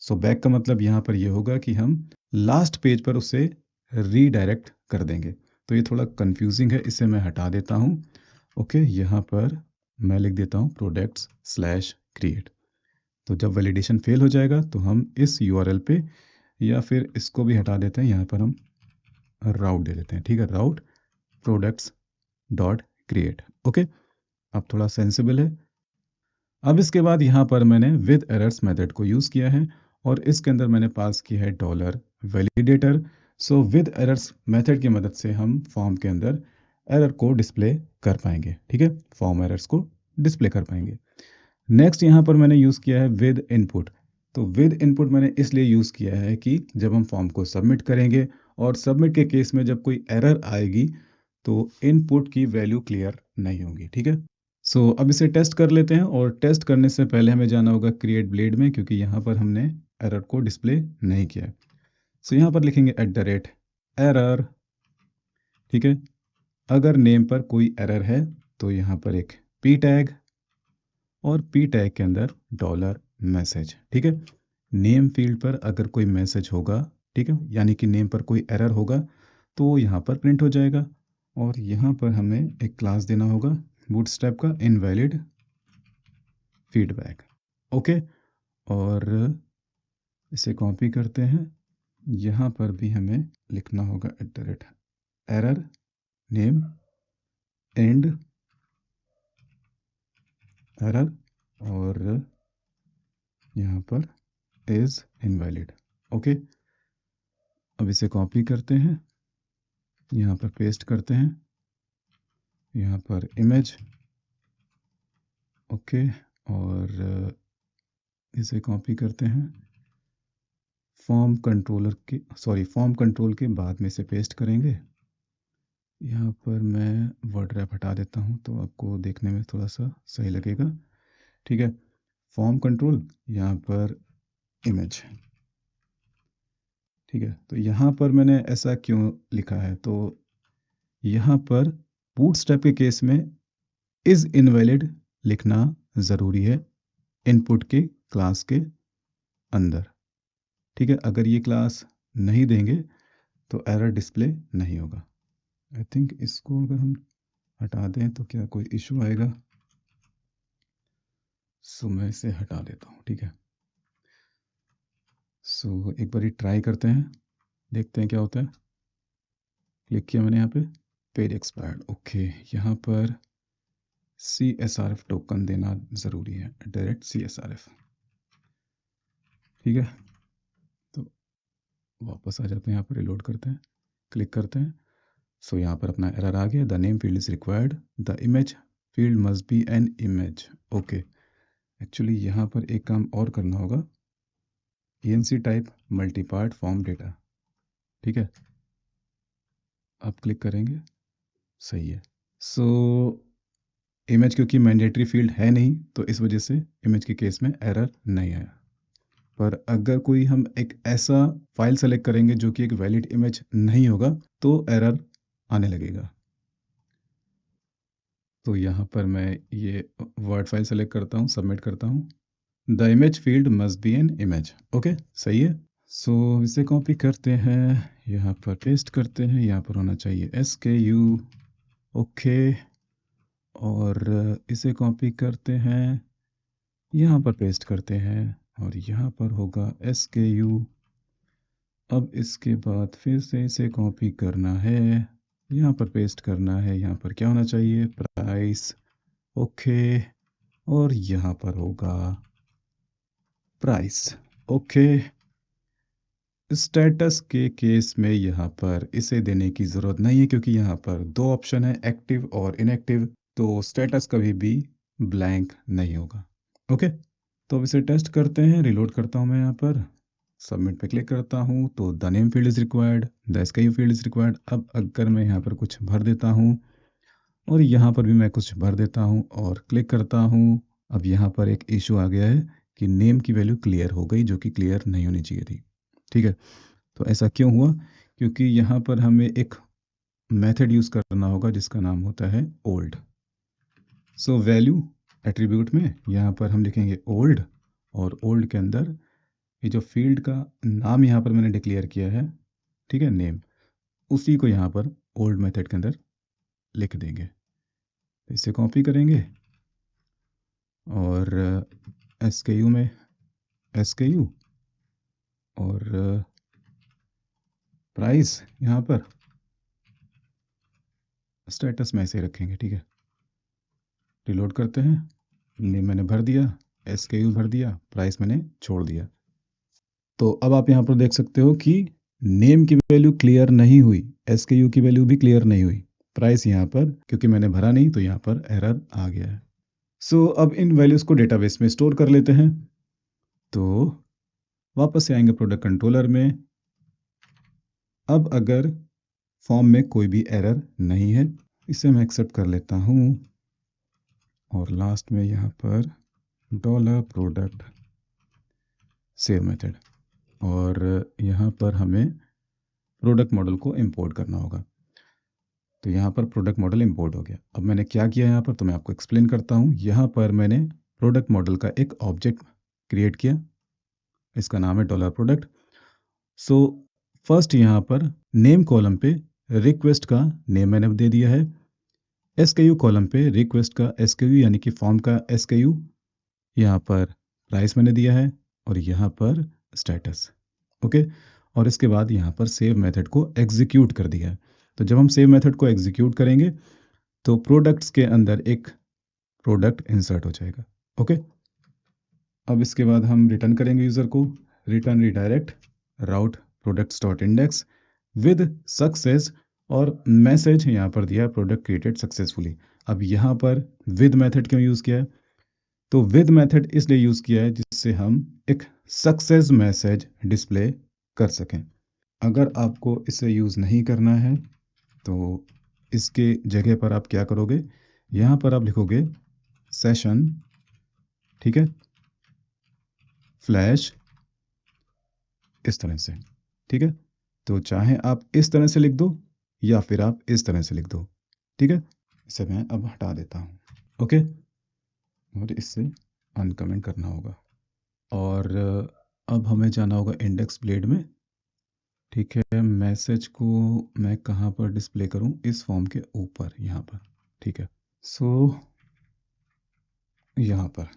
सो बैक का मतलब यहाँ पर ये होगा कि हम लास्ट पेज पर उसे रीडायरेक्ट कर देंगे। तो ये थोड़ा कंफ्यूजिंग है, इसे मैं हटा देता हूँ। ओके, यहाँ पर मैं लिख देता हूँ products/create। तो जब वैलिडेशन फेल हो जाएगा तो हम इस URL पे, या फिर इसको भी हटा देते हैं, यहाँ पर हम राउट दे देते हैं। ठीक है, राउट products.create। ओके, अब थोड़ा सेंसिबल है। अब इसके बाद यहाँ पर मैंने विद एरर्स मेथड को यूज़ किया है, और इसके अंदर मैंने पास किया है $validator. So with errors method की मदद से हम फॉर्म के अंदर एरर को डिस्प्ले कर पाएंगे। ठीक है, फॉर्म एरर्स को डिस्प्ले कर पाएंगे। नेक्स्ट यहाँ पर मैंने यूज़ किया है विद इनपुट। तो विद इनपुट मैंने इसलिए यूज़ किया है कि जब हम फॉर्म को सबमिट करेंगे, और सबमिट के केस में जब कोई एरर आएगी, तो इनपुट की वैल्यू क्लियर नहीं होगी। ठीक है, सो अब इसे टेस्ट कर लेते हैं, और टेस्ट करने से पहले हमें जाना होगा क्रिएट ब्लेड में, क्योंकि यहाँ पर हमने एरर को डिस्प्ले नहीं किया है। सो यहाँ पर लिखेंगे @error। ठीक है, अगर नेम पर कोई एरर है तो यहाँ पर एक p टैग, और p टैग के अंदर $मैसेज। ठीक है, नेम फील्ड पर अगर कोई मैसेज होगा, ठीक है, यानी कि नेम पर कोई एरर होगा, तो यहाँ पर प्रिंट हो जाएगा। और यहाँ पर हमें एक क्लास देना होगा बूटस्ट्रैप का इनवैलिड फीडबैक। ओके, और इसे कॉपी करते हैं, यहाँ पर भी हमें लिखना होगा @error नेम एंड एरर, और यहाँ पर इज इनवैलिड। ओके, अब इसे कॉपी करते हैं, यहाँ पर पेस्ट करते हैं, यहाँ पर इमेज। ओके, और इसे कॉपी करते हैं, फॉर्म कंट्रोल के बाद में इसे पेस्ट करेंगे। यहाँ पर मैं वर्ड रैप हटा देता हूँ, तो आपको देखने में थोड़ा सा सही लगेगा। ठीक है, फॉर्म कंट्रोल, यहाँ पर इमेज। ठीक है, तो यहाँ पर मैंने ऐसा क्यों लिखा है, तो यहाँ पर बूटस्ट्रैप के केस में इज इनवैलिड लिखना ज़रूरी है इनपुट के क्लास के अंदर। ठीक है, अगर ये क्लास नहीं देंगे तो एरर डिस्प्ले नहीं होगा। आई थिंक इसको अगर हम हटा दें तो क्या कोई इशू आएगा? सो मैं इसे हटा देता हूँ। ठीक है, सो एक बार ट्राई करते हैं, देखते हैं क्या होता है। क्लिक किया मैंने यहाँ पे, पेज एक्सपायर्ड। ओके, यहाँ पर CSRF टोकन देना ज़रूरी है, डायरेक्ट CSRF। ठीक है, तो वापस आ जाते हैं, यहाँ पर रिलोड करते हैं, क्लिक करते हैं। सो यहाँ पर अपना एरर आ गया, the name field is required, the image field must be an image. Okay, actually यहाँ पर एक काम और करना होगा, ENC type multipart form data. ठीक है, आप क्लिक करेंगे, सही है। सो इमेज क्योंकि मैंडेटरी फील्ड है नहीं, तो इस वजह से इमेज के केस में एरर नहीं आया। पर अगर कोई हम एक ऐसा फाइल सेलेक्ट करेंगे जो कि एक वैलिड इमेज नहीं होगा, तो एरर आने लगेगा। तो यहाँ पर मैं ये वर्ड फाइल सेलेक्ट करता हूँ, सबमिट करता हूँ। The image field must be an image. Okay, सही है। सो इसे कॉपी करते हैं, यहाँ पर पेस्ट करते हैं, यहाँ पर होना चाहिए SKU। ओके, और इसे कॉपी करते हैं, यहाँ पर पेस्ट करते हैं, और यहाँ पर होगा SKU। अब इसके बाद फिर से इसे कॉपी करना है, यहाँ पर पेस्ट करना है, यहाँ पर क्या होना चाहिए, प्राइस। ओके, और यहाँ पर होगा प्राइस। ओके, स्टेटस के केस में यहाँ पर इसे देने की ज़रूरत नहीं है, क्योंकि यहाँ पर दो ऑप्शन है, एक्टिव और इनएक्टिव, तो स्टेटस कभी भी ब्लैंक नहीं होगा। ओके, तो अब इसे टेस्ट करते हैं, रिलोड करता हूँ मैं, यहाँ पर सबमिट पे क्लिक करता हूँ, तो the name field is required, the SKU field is required. अब अगर मैं यहाँ पर कुछ भर देता हूँ, और यहाँ पर भी मैं कुछ भर देता हूँ और क्लिक करता हूँ, अब यहाँ पर एक इशू आ गया है कि नेम की वैल्यू क्लियर हो गई, जो कि क्लियर नहीं होनी चाहिए थी। ठीक है, तो ऐसा क्यों हुआ, क्योंकि यहाँ पर हमें एक मेथड यूज़ करना होगा जिसका नाम होता है ओल्ड। सो वैल्यू एट्रीब्यूट में यहाँ पर हम लिखेंगे ओल्ड, और ओल्ड के अंदर ये जो फील्ड का नाम यहाँ पर मैंने डिक्लेयर किया है, ठीक है, नेम, उसी को यहाँ पर ओल्ड मेथड के अंदर लिख देंगे। तो इसे कॉपी करेंगे, और SKU में SKU, और प्राइस यहाँ पर स्टेटस में ऐसे रखेंगे। ठीक है, रिलोड करते हैं, नेम मैंने भर दिया, SKU भर दिया, प्राइस मैंने छोड़ दिया। तो अब आप यहाँ पर देख सकते हो कि नेम की वैल्यू क्लियर नहीं हुई, SKU की वैल्यू भी क्लियर नहीं हुई, प्राइस यहाँ पर क्योंकि मैंने भरा नहीं, तो यहाँ पर एरर आ गया है। सो अब इन वैल्यूज़ को डेटाबेस में स्टोर कर लेते हैं। तो वापस से आएंगे प्रोडक्ट कंट्रोलर में। अब अगर फॉर्म में कोई भी एरर नहीं है, इसे मैं एक्सेप्ट कर लेता हूँ, और लास्ट में यहाँ पर $प्रोडक्ट सेव मेथड, और यहाँ पर हमें प्रोडक्ट मॉडल को इंपोर्ट करना होगा। तो यहाँ पर प्रोडक्ट मॉडल इंपोर्ट हो गया। अब मैंने क्या किया यहाँ पर, तो मैं आपको एक्सप्लेन करता हूँ। यहाँ पर मैंने प्रोडक्ट मॉडल का एक ऑब्जेक्ट क्रिएट किया, इसका नाम है $प्रोडक्ट। सो फर्स्ट यहाँ पर नेम कॉलम पे रिक्वेस्ट का नेम मैंने दे दिया है, SKU कॉलम पे रिक्वेस्ट का SKU यानी कि फॉर्म का SKU, यहाँ पर प्राइस मैंने दिया है, और यहाँ पर स्टेटस। ओके, और इसके बाद यहाँ पर सेव मेथड को एग्जीक्यूट कर दिया है। तो जब हम सेव मेथड को एग्जीक्यूट करेंगे, तो प्रोडक्ट्स के अंदर एक प्रोडक्ट इंसर्ट हो जाएगा। ओके, अब इसके बाद हम रिटर्न करेंगे यूज़र को, return redirect route products dot index with success, और मैसेज यहाँ पर दिया प्रोडक्ट क्रिएटेड सक्सेसफुली। अब यहाँ पर विद मेथड क्यों यूज़ किया है, तो विद मेथड इसलिए यूज़ किया है जिससे हम एक सक्सेस मैसेज डिस्प्ले कर सकें। अगर आपको इसे यूज़ नहीं करना है, तो इसके जगह पर आप क्या करोगे, यहाँ पर आप लिखोगे सेशन, ठीक है, फ्लैश, इस तरह से। ठीक है, तो चाहे आप इस तरह से लिख दो, या फिर आप इस तरह से लिख दो। ठीक है, इसे मैं अब हटा देता हूँ। ओके, और इससे अनकमेंट करना होगा, और अब हमें जाना होगा इंडेक्स ब्लेड में। ठीक है, मैसेज को मैं कहाँ पर डिस्प्ले करूँ, इस फॉर्म के ऊपर, यहाँ पर। ठीक है, सो यहाँ पर,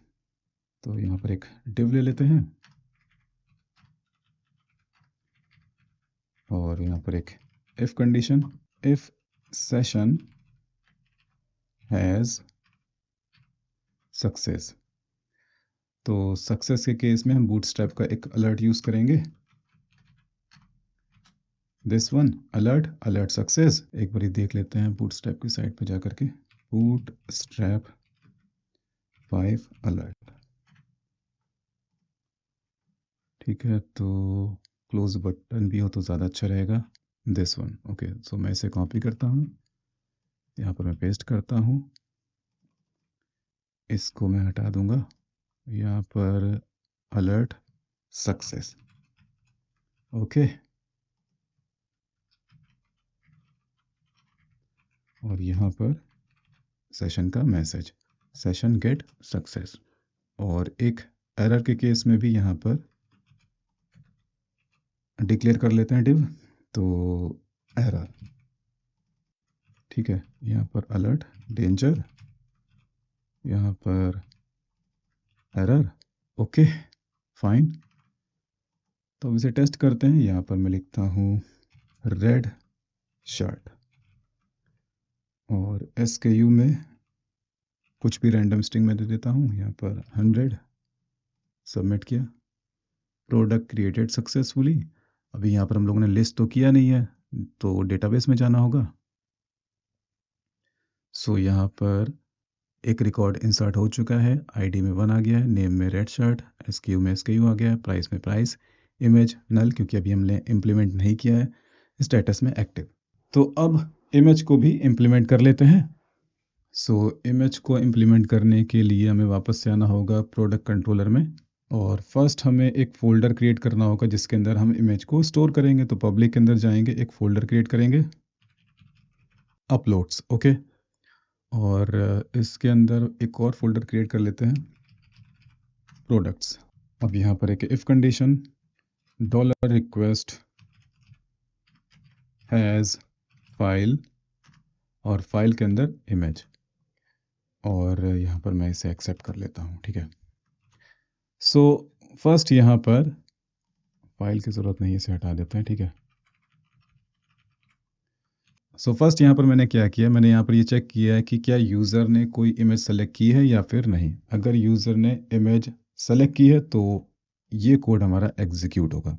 तो यहाँ पर एक डिव ले लेते हैं, और यहाँ पर एक if condition, if session has success. तो सक्सेस के केस में हम बूटस्ट्रैप का एक अलर्ट यूज़ करेंगे, this one alert, alert success. एक बार देख लेते हैं बूटस्ट्रैप की साइट पे जा करके, बूटस्ट्रैप 5 अलर्ट। ठीक है, तो क्लोज बटन भी हो तो ज़्यादा अच्छा रहेगा। This one, okay. सो मैं इसे कॉपी करता हूँ, यहाँ पर मैं पेस्ट करता हूँ, इसको मैं हटा दूंगा, यहाँ पर अलर्ट सक्सेस, ओके। और यहाँ पर सेशन का मैसेज, सेशन गेट सक्सेस। और एक एरर के केस में भी यहाँ पर डिक्लेयर कर लेते हैं डिव, तो एरर, ठीक है। यहाँ पर अलर्ट डेंजर, यहाँ पर एरर, ओके फाइन। तो अब इसे टेस्ट करते हैं। यहाँ पर मैं लिखता हूँ रेड शर्ट और SKU में कुछ भी रैंडम स्ट्रिंग में दे देता हूँ, यहाँ पर 100, सबमिट किया, प्रोडक्ट क्रिएटेड सक्सेसफुली। अभी यहाँ पर हम लोगों ने लिस्ट तो किया नहीं है, तो डेटाबेस में जाना होगा। सो यहाँ पर एक रिकॉर्ड इंसर्ट हो चुका है, आईडी में 1 आ गया है, नेम में रेड शर्ट, SKU में SKU आ गया है, प्राइस में प्राइस, इमेज नल क्योंकि अभी हमने इम्प्लीमेंट नहीं किया है, स्टेटस में एक्टिव। तो अब इमेज को भी इम्प्लीमेंट कर लेते हैं। सो इमेज को इम्प्लीमेंट करने के लिए हमें वापस से आना होगा प्रोडक्ट कंट्रोलर में, और फर्स्ट हमें एक फ़ोल्डर क्रिएट करना होगा जिसके अंदर हम इमेज को स्टोर करेंगे। तो पब्लिक के अंदर जाएंगे, एक फ़ोल्डर क्रिएट करेंगे, अपलोड्स, ओके। और इसके अंदर एक और फोल्डर क्रिएट कर लेते हैं, प्रोडक्ट्स। अब यहाँ पर एक if condition, dollar request has file, और फाइल के अंदर इमेज, और यहाँ पर मैं इसे एक्सेप्ट कर लेता हूँ, ठीक है। सो फर्स्ट यहाँ पर फाइल की ज़रूरत नहीं है, इसे हटा देते हैं, ठीक है। सो फर्स्ट यहाँ पर मैंने क्या किया, मैंने यहाँ पर ये चेक किया है कि क्या यूज़र ने कोई इमेज सेलेक्ट की है या फिर नहीं। अगर यूज़र ने इमेज सेलेक्ट की है तो ये कोड हमारा एग्जीक्यूट होगा।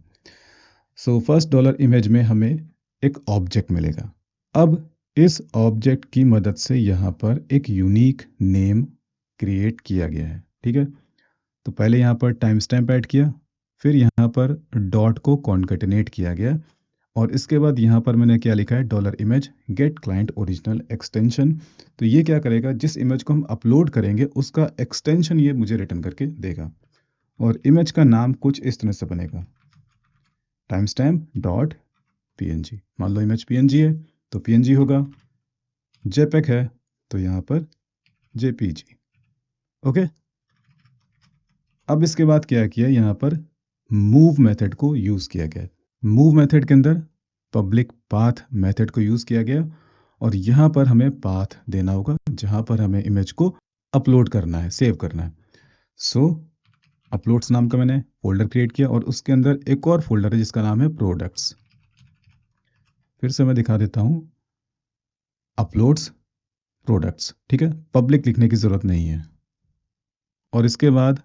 सो फर्स्ट डॉलर इमेज में हमें एक ऑब्जेक्ट मिलेगा। अब इस ऑब्जेक्ट की मदद से यहाँ पर एक यूनिक नेम क्रिएट किया गया है, ठीक है। तो पहले यहाँ पर टाइम स्टैम्प ऐड किया, फिर यहाँ पर डॉट को कॉन्केटिनेट किया गया, और इसके बाद यहाँ पर मैंने क्या लिखा है, dollar image get client original extension. तो ये क्या करेगा, जिस इमेज को हम अपलोड करेंगे उसका एक्सटेंशन ये मुझे रिटर्न करके देगा, और इमेज का नाम कुछ इस तरह से बनेगा, टाइम स्टैम्प डॉट PNG। मान लो इमेज PNG है तो PNG होगा, JPEG है तो यहाँ पर JPG, ओके। अब इसके बाद क्या किया, यहाँ पर मूव मेथड को यूज़ किया गया। मूव मेथड के अंदर पब्लिक पाथ मेथड को यूज़ किया गया, और यहाँ पर हमें पाथ देना होगा जहाँ पर हमें इमेज को अपलोड करना है, सेव करना है। सो अपलोड्स नाम का मैंने फोल्डर क्रिएट किया, और उसके अंदर एक और फोल्डर है जिसका नाम है प्रोडक्ट्स। फिर से मैं दिखा देता हूँ, अपलोड्स प्रोडक्ट्स, ठीक है। पब्लिक लिखने की ज़रूरत नहीं है। और इसके बाद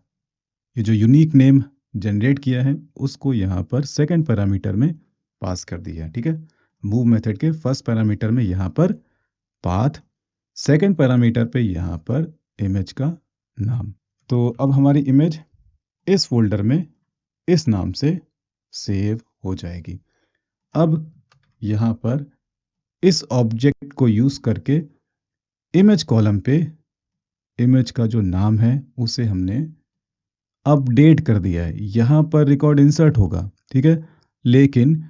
ये जो यूनिक नेम जनरेट किया है उसको यहाँ पर सेकंड पैरामीटर में पास कर दिया है, ठीक है। मूव मेथड के फर्स्ट पैरामीटर में यहाँ पर पाथ, सेकंड पैरामीटर पे यहाँ पर इमेज का नाम। तो अब हमारी इमेज इस फोल्डर में इस नाम से सेव हो जाएगी। अब यहाँ पर इस ऑब्जेक्ट को यूज़ करके इमेज कॉलम पे इमेज का जो नाम है उसे हमने अपडेट कर दिया है। यहाँ पर रिकॉर्ड इंसर्ट होगा, ठीक है, लेकिन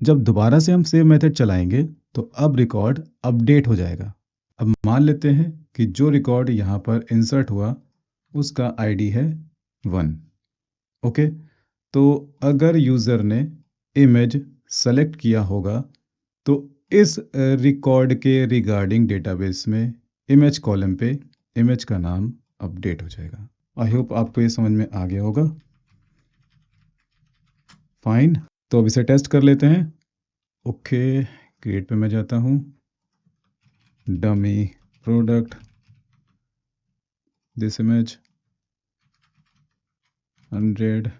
जब दोबारा से हम सेव मेथड चलाएंगे तो अब रिकॉर्ड अपडेट हो जाएगा। अब मान लेते हैं कि जो रिकॉर्ड यहाँ पर इंसर्ट हुआ उसका आईडी है 1, ओके। तो अगर यूज़र ने इमेज सेलेक्ट किया होगा तो इस रिकॉर्ड के रिगार्डिंग डेटाबेस में इमेज कॉलम पे इमेज का नाम अपडेट हो जाएगा। आई होप आपको ये समझ में आ गया होगा। फाइन, तो अब इसे टेस्ट कर लेते हैं। ओके, क्रिएट पे मैं जाता हूँ, dummy product, this image 100,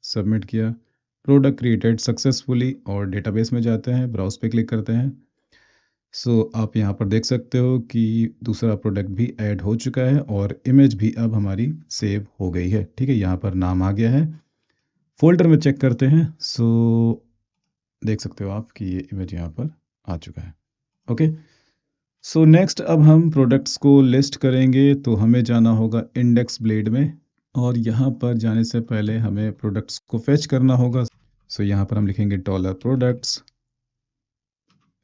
submit किया, प्रोडक्ट क्रिएटेड सक्सेसफुली, और डेटाबेस में जाते हैं, ब्राउज पे क्लिक करते हैं। सो आप यहाँ पर देख सकते हो कि दूसरा प्रोडक्ट भी ऐड हो चुका है और इमेज भी अब हमारी सेव हो गई है, ठीक है। यहाँ पर नाम आ गया है, फोल्डर में चेक करते हैं। सो देख सकते हो आप कि ये इमेज यहाँ पर आ चुका है। ओके, सो नेक्स्ट अब हम प्रोडक्ट्स को लिस्ट करेंगे, तो हमें जाना होगा इंडेक्स ब्लेड में, और यहाँ पर जाने से पहले हमें प्रोडक्ट्स को फेच करना होगा। सो यहाँ पर हम लिखेंगे डॉलर प्रोडक्ट्स,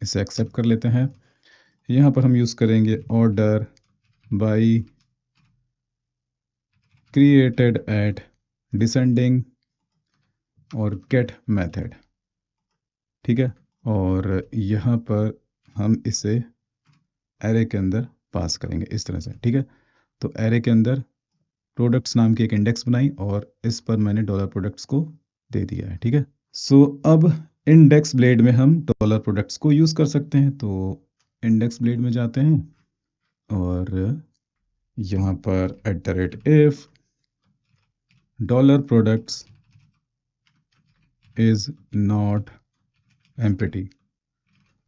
इसे एक्सेप्ट कर लेते हैं। यहाँ पर हम यूज़ करेंगे order by created at descending और गेट मेथड, ठीक है। और यहाँ पर हम इसे एरे के अंदर पास करेंगे इस तरह से, ठीक है। तो एरे के अंदर प्रोडक्ट्स नाम की एक इंडेक्स बनाई और इस पर मैंने डॉलर प्रोडक्ट्स को दे दिया है, ठीक है। सो अब इंडेक्स ब्लेड में हम डॉलर प्रोडक्ट्स को यूज़ कर सकते हैं। तो इंडेक्स ब्लेड में जाते हैं और यहाँ पर at the rate if dollar products is not empty,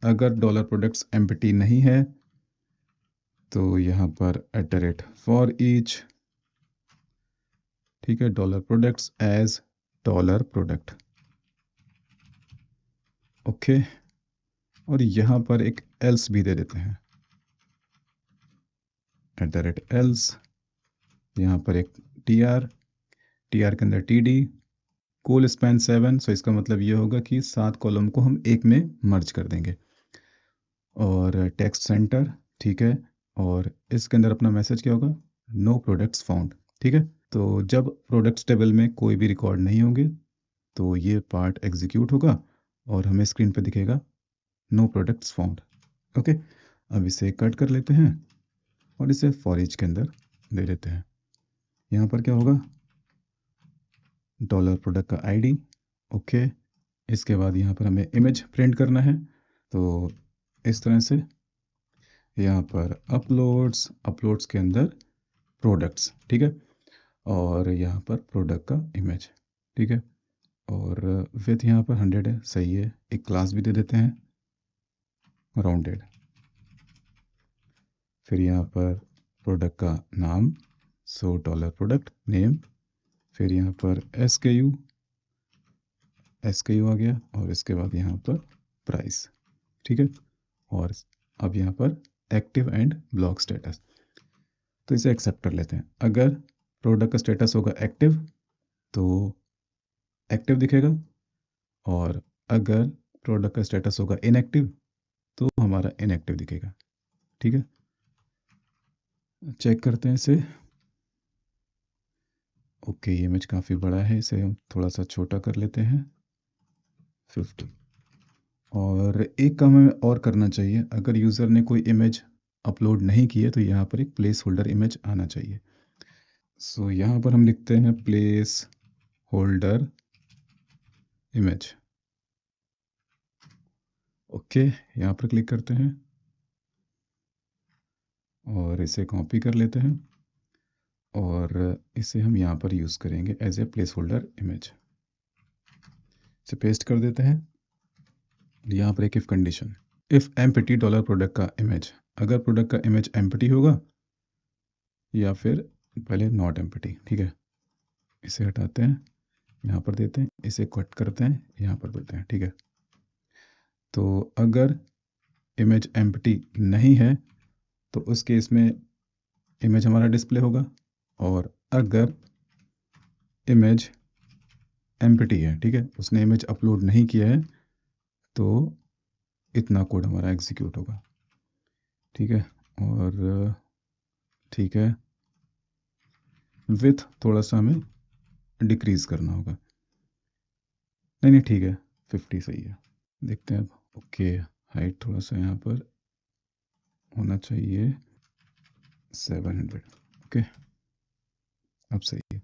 अगर डॉलर प्रोडक्ट्स एम्प्टी नहीं है तो यहाँ पर at the rate for each, ठीक है, dollar products as dollar product. Okay, और यहाँ पर एक एल्स भी दे देते हैं, एट द रेट एल्स, यहाँ पर एक टीआर, टीआर के अंदर टीडी, कोल स्पैन 7। सो इसका मतलब ये होगा कि 7 कॉलम को हम एक में मर्ज कर देंगे। और टेक्स्ट सेंटर, ठीक है, और इसके अंदर अपना मैसेज क्या होगा, नो प्रोडक्ट्स फाउंड, ठीक है। तो जब प्रोडक्ट्स टेबल में कोई भी रिकॉर्ड नहीं होंगे तो ये पार्ट एग्जीक्यूट होगा और हमें स्क्रीन पे दिखेगा नो प्रोडक्ट्स फाउंड। ओके, अब इसे कट कर लेते हैं और इसे फॉर ईच के अंदर दे लेते हैं। यहाँ पर क्या होगा, डॉलर प्रोडक्ट का आईडी। ओके, इसके बाद यहाँ पर हमें इमेज प्रिंट करना है, तो इस तरह से यहाँ पर अपलोड्स, अपलोड्स के अंदर प्रोडक्ट्स, ठीक है, और यहाँ पर प्रोडक्ट का इमेज, ठीक है, और विथ यहाँ पर 100 है, सही है। एक क्लास भी दे देते हैं राउंडेड। फिर यहाँ पर प्रोडक्ट का नाम, सो डॉलर प्रोडक्ट नेम, फिर यहाँ पर SKU, SKU आ गया, और इसके बाद यहाँ पर प्राइस, ठीक है। और अब यहाँ पर एक्टिव एंड ब्लॉक स्टेटस, तो इसे एक्सेप्ट कर लेते हैं। अगर प्रोडक्ट का स्टेटस होगा एक्टिव तो एक्टिव दिखेगा, और अगर प्रोडक्ट का स्टेटस होगा इनएक्टिव तो हमारा इनएक्टिव दिखेगा, ठीक है। चेक करते हैं इसे। ओके, ये इमेज काफ़ी बड़ा है, इसे हम थोड़ा सा छोटा कर लेते हैं 50। और एक काम हमें और करना चाहिए, अगर यूज़र ने कोई इमेज अपलोड नहीं की है तो यहाँ पर एक प्लेस होल्डर इमेज आना चाहिए। सो यहाँ पर हम लिखते हैं प्लेस होल्डर इमेज। ओके, यहाँ पर क्लिक करते हैं और इसे कॉपी कर लेते हैं और इसे हम यहाँ पर यूज़ करेंगे as a placeholder image. इसे पेस्ट कर देते हैं। यहाँ पर एक if condition, if empty dollar product का इमेज, अगर प्रोडक्ट का इमेज एम्प्टी होगा या फिर पहले नॉट एम्प्टी, ठीक है। इसे हटाते हैं, यहाँ पर देते हैं, इसे कट करते हैं, यहाँ पर देते हैं, ठीक है। तो अगर इमेज एम्प्टी नहीं है तो उस केस में इमेज हमारा डिस्प्ले होगा, और अगर इमेज एम्प्टी है, ठीक है, उसने इमेज अपलोड नहीं किया है तो इतना कोड हमारा एग्जीक्यूट होगा, ठीक है। और ठीक है, विथ थोड़ा सा हमें डिक्रीज करना होगा, नहीं नहीं ठीक है, 50 सही है। देखते हैं अब। ओके, हाइट थोड़ा सा यहाँ पर होना चाहिए 700। ओके, अब सही है।